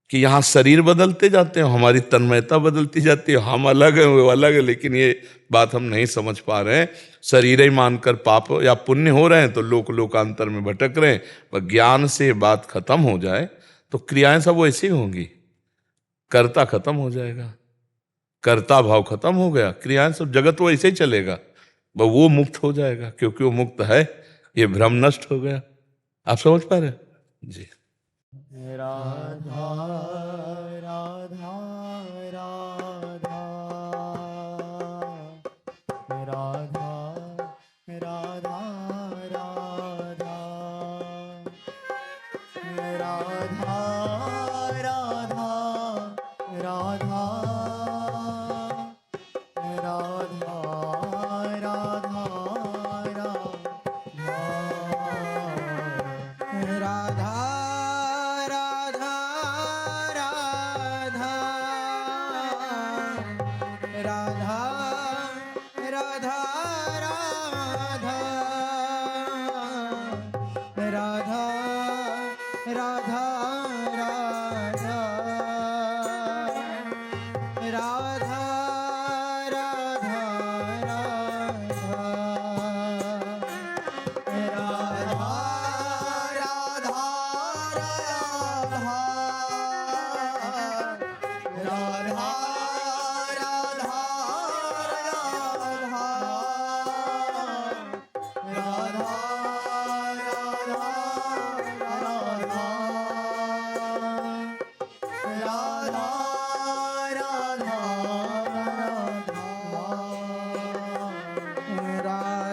कि यहां शरीर बदलते जाते हैं, हमारी तन्मयता बदलती जाती है। हम अलग हैं, वो अलग है, लेकिन ये बात हम नहीं समझ पा रहे हैं। शरीर ही मानकर पाप या पुण्य हो रहे हैं तो लोक लोकांतर में भटक रहे हैं। पर ज्ञान से बात खत्म हो जाए तो क्रियाएं सब वैसी होंगी, कर्ता खत्म हो जाएगा, कर्ता भाव खत्म हो गया, क्रियाएं सब, जगत वो ऐसे ही चलेगा। बस वो मुक्त हो जाएगा, क्योंकि वो मुक्त है, ये भ्रम नष्ट हो गया। आप समझ पा रहे हैं? जी। राधा राधा राधा राधा राधा राधा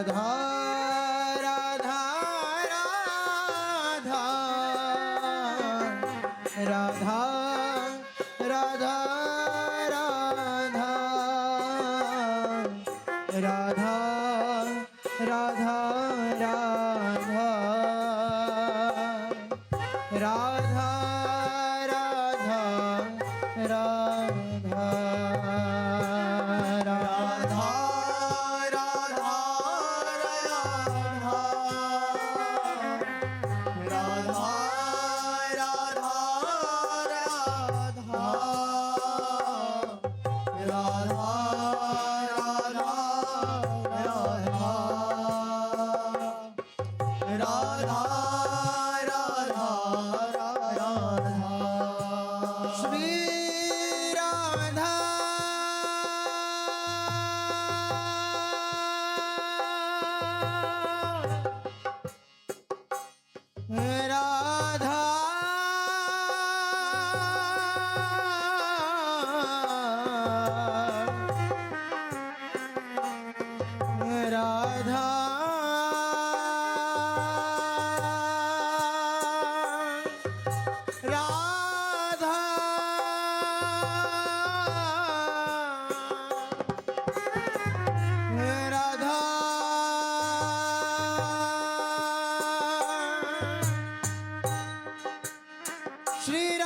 राधा राधा राधा राधा राधा राधा राधा राधा राधा राधा राधा राधा राधा राधा राधा राधा राधा राधा श्री राधा राधा राधा राधा राधा श्री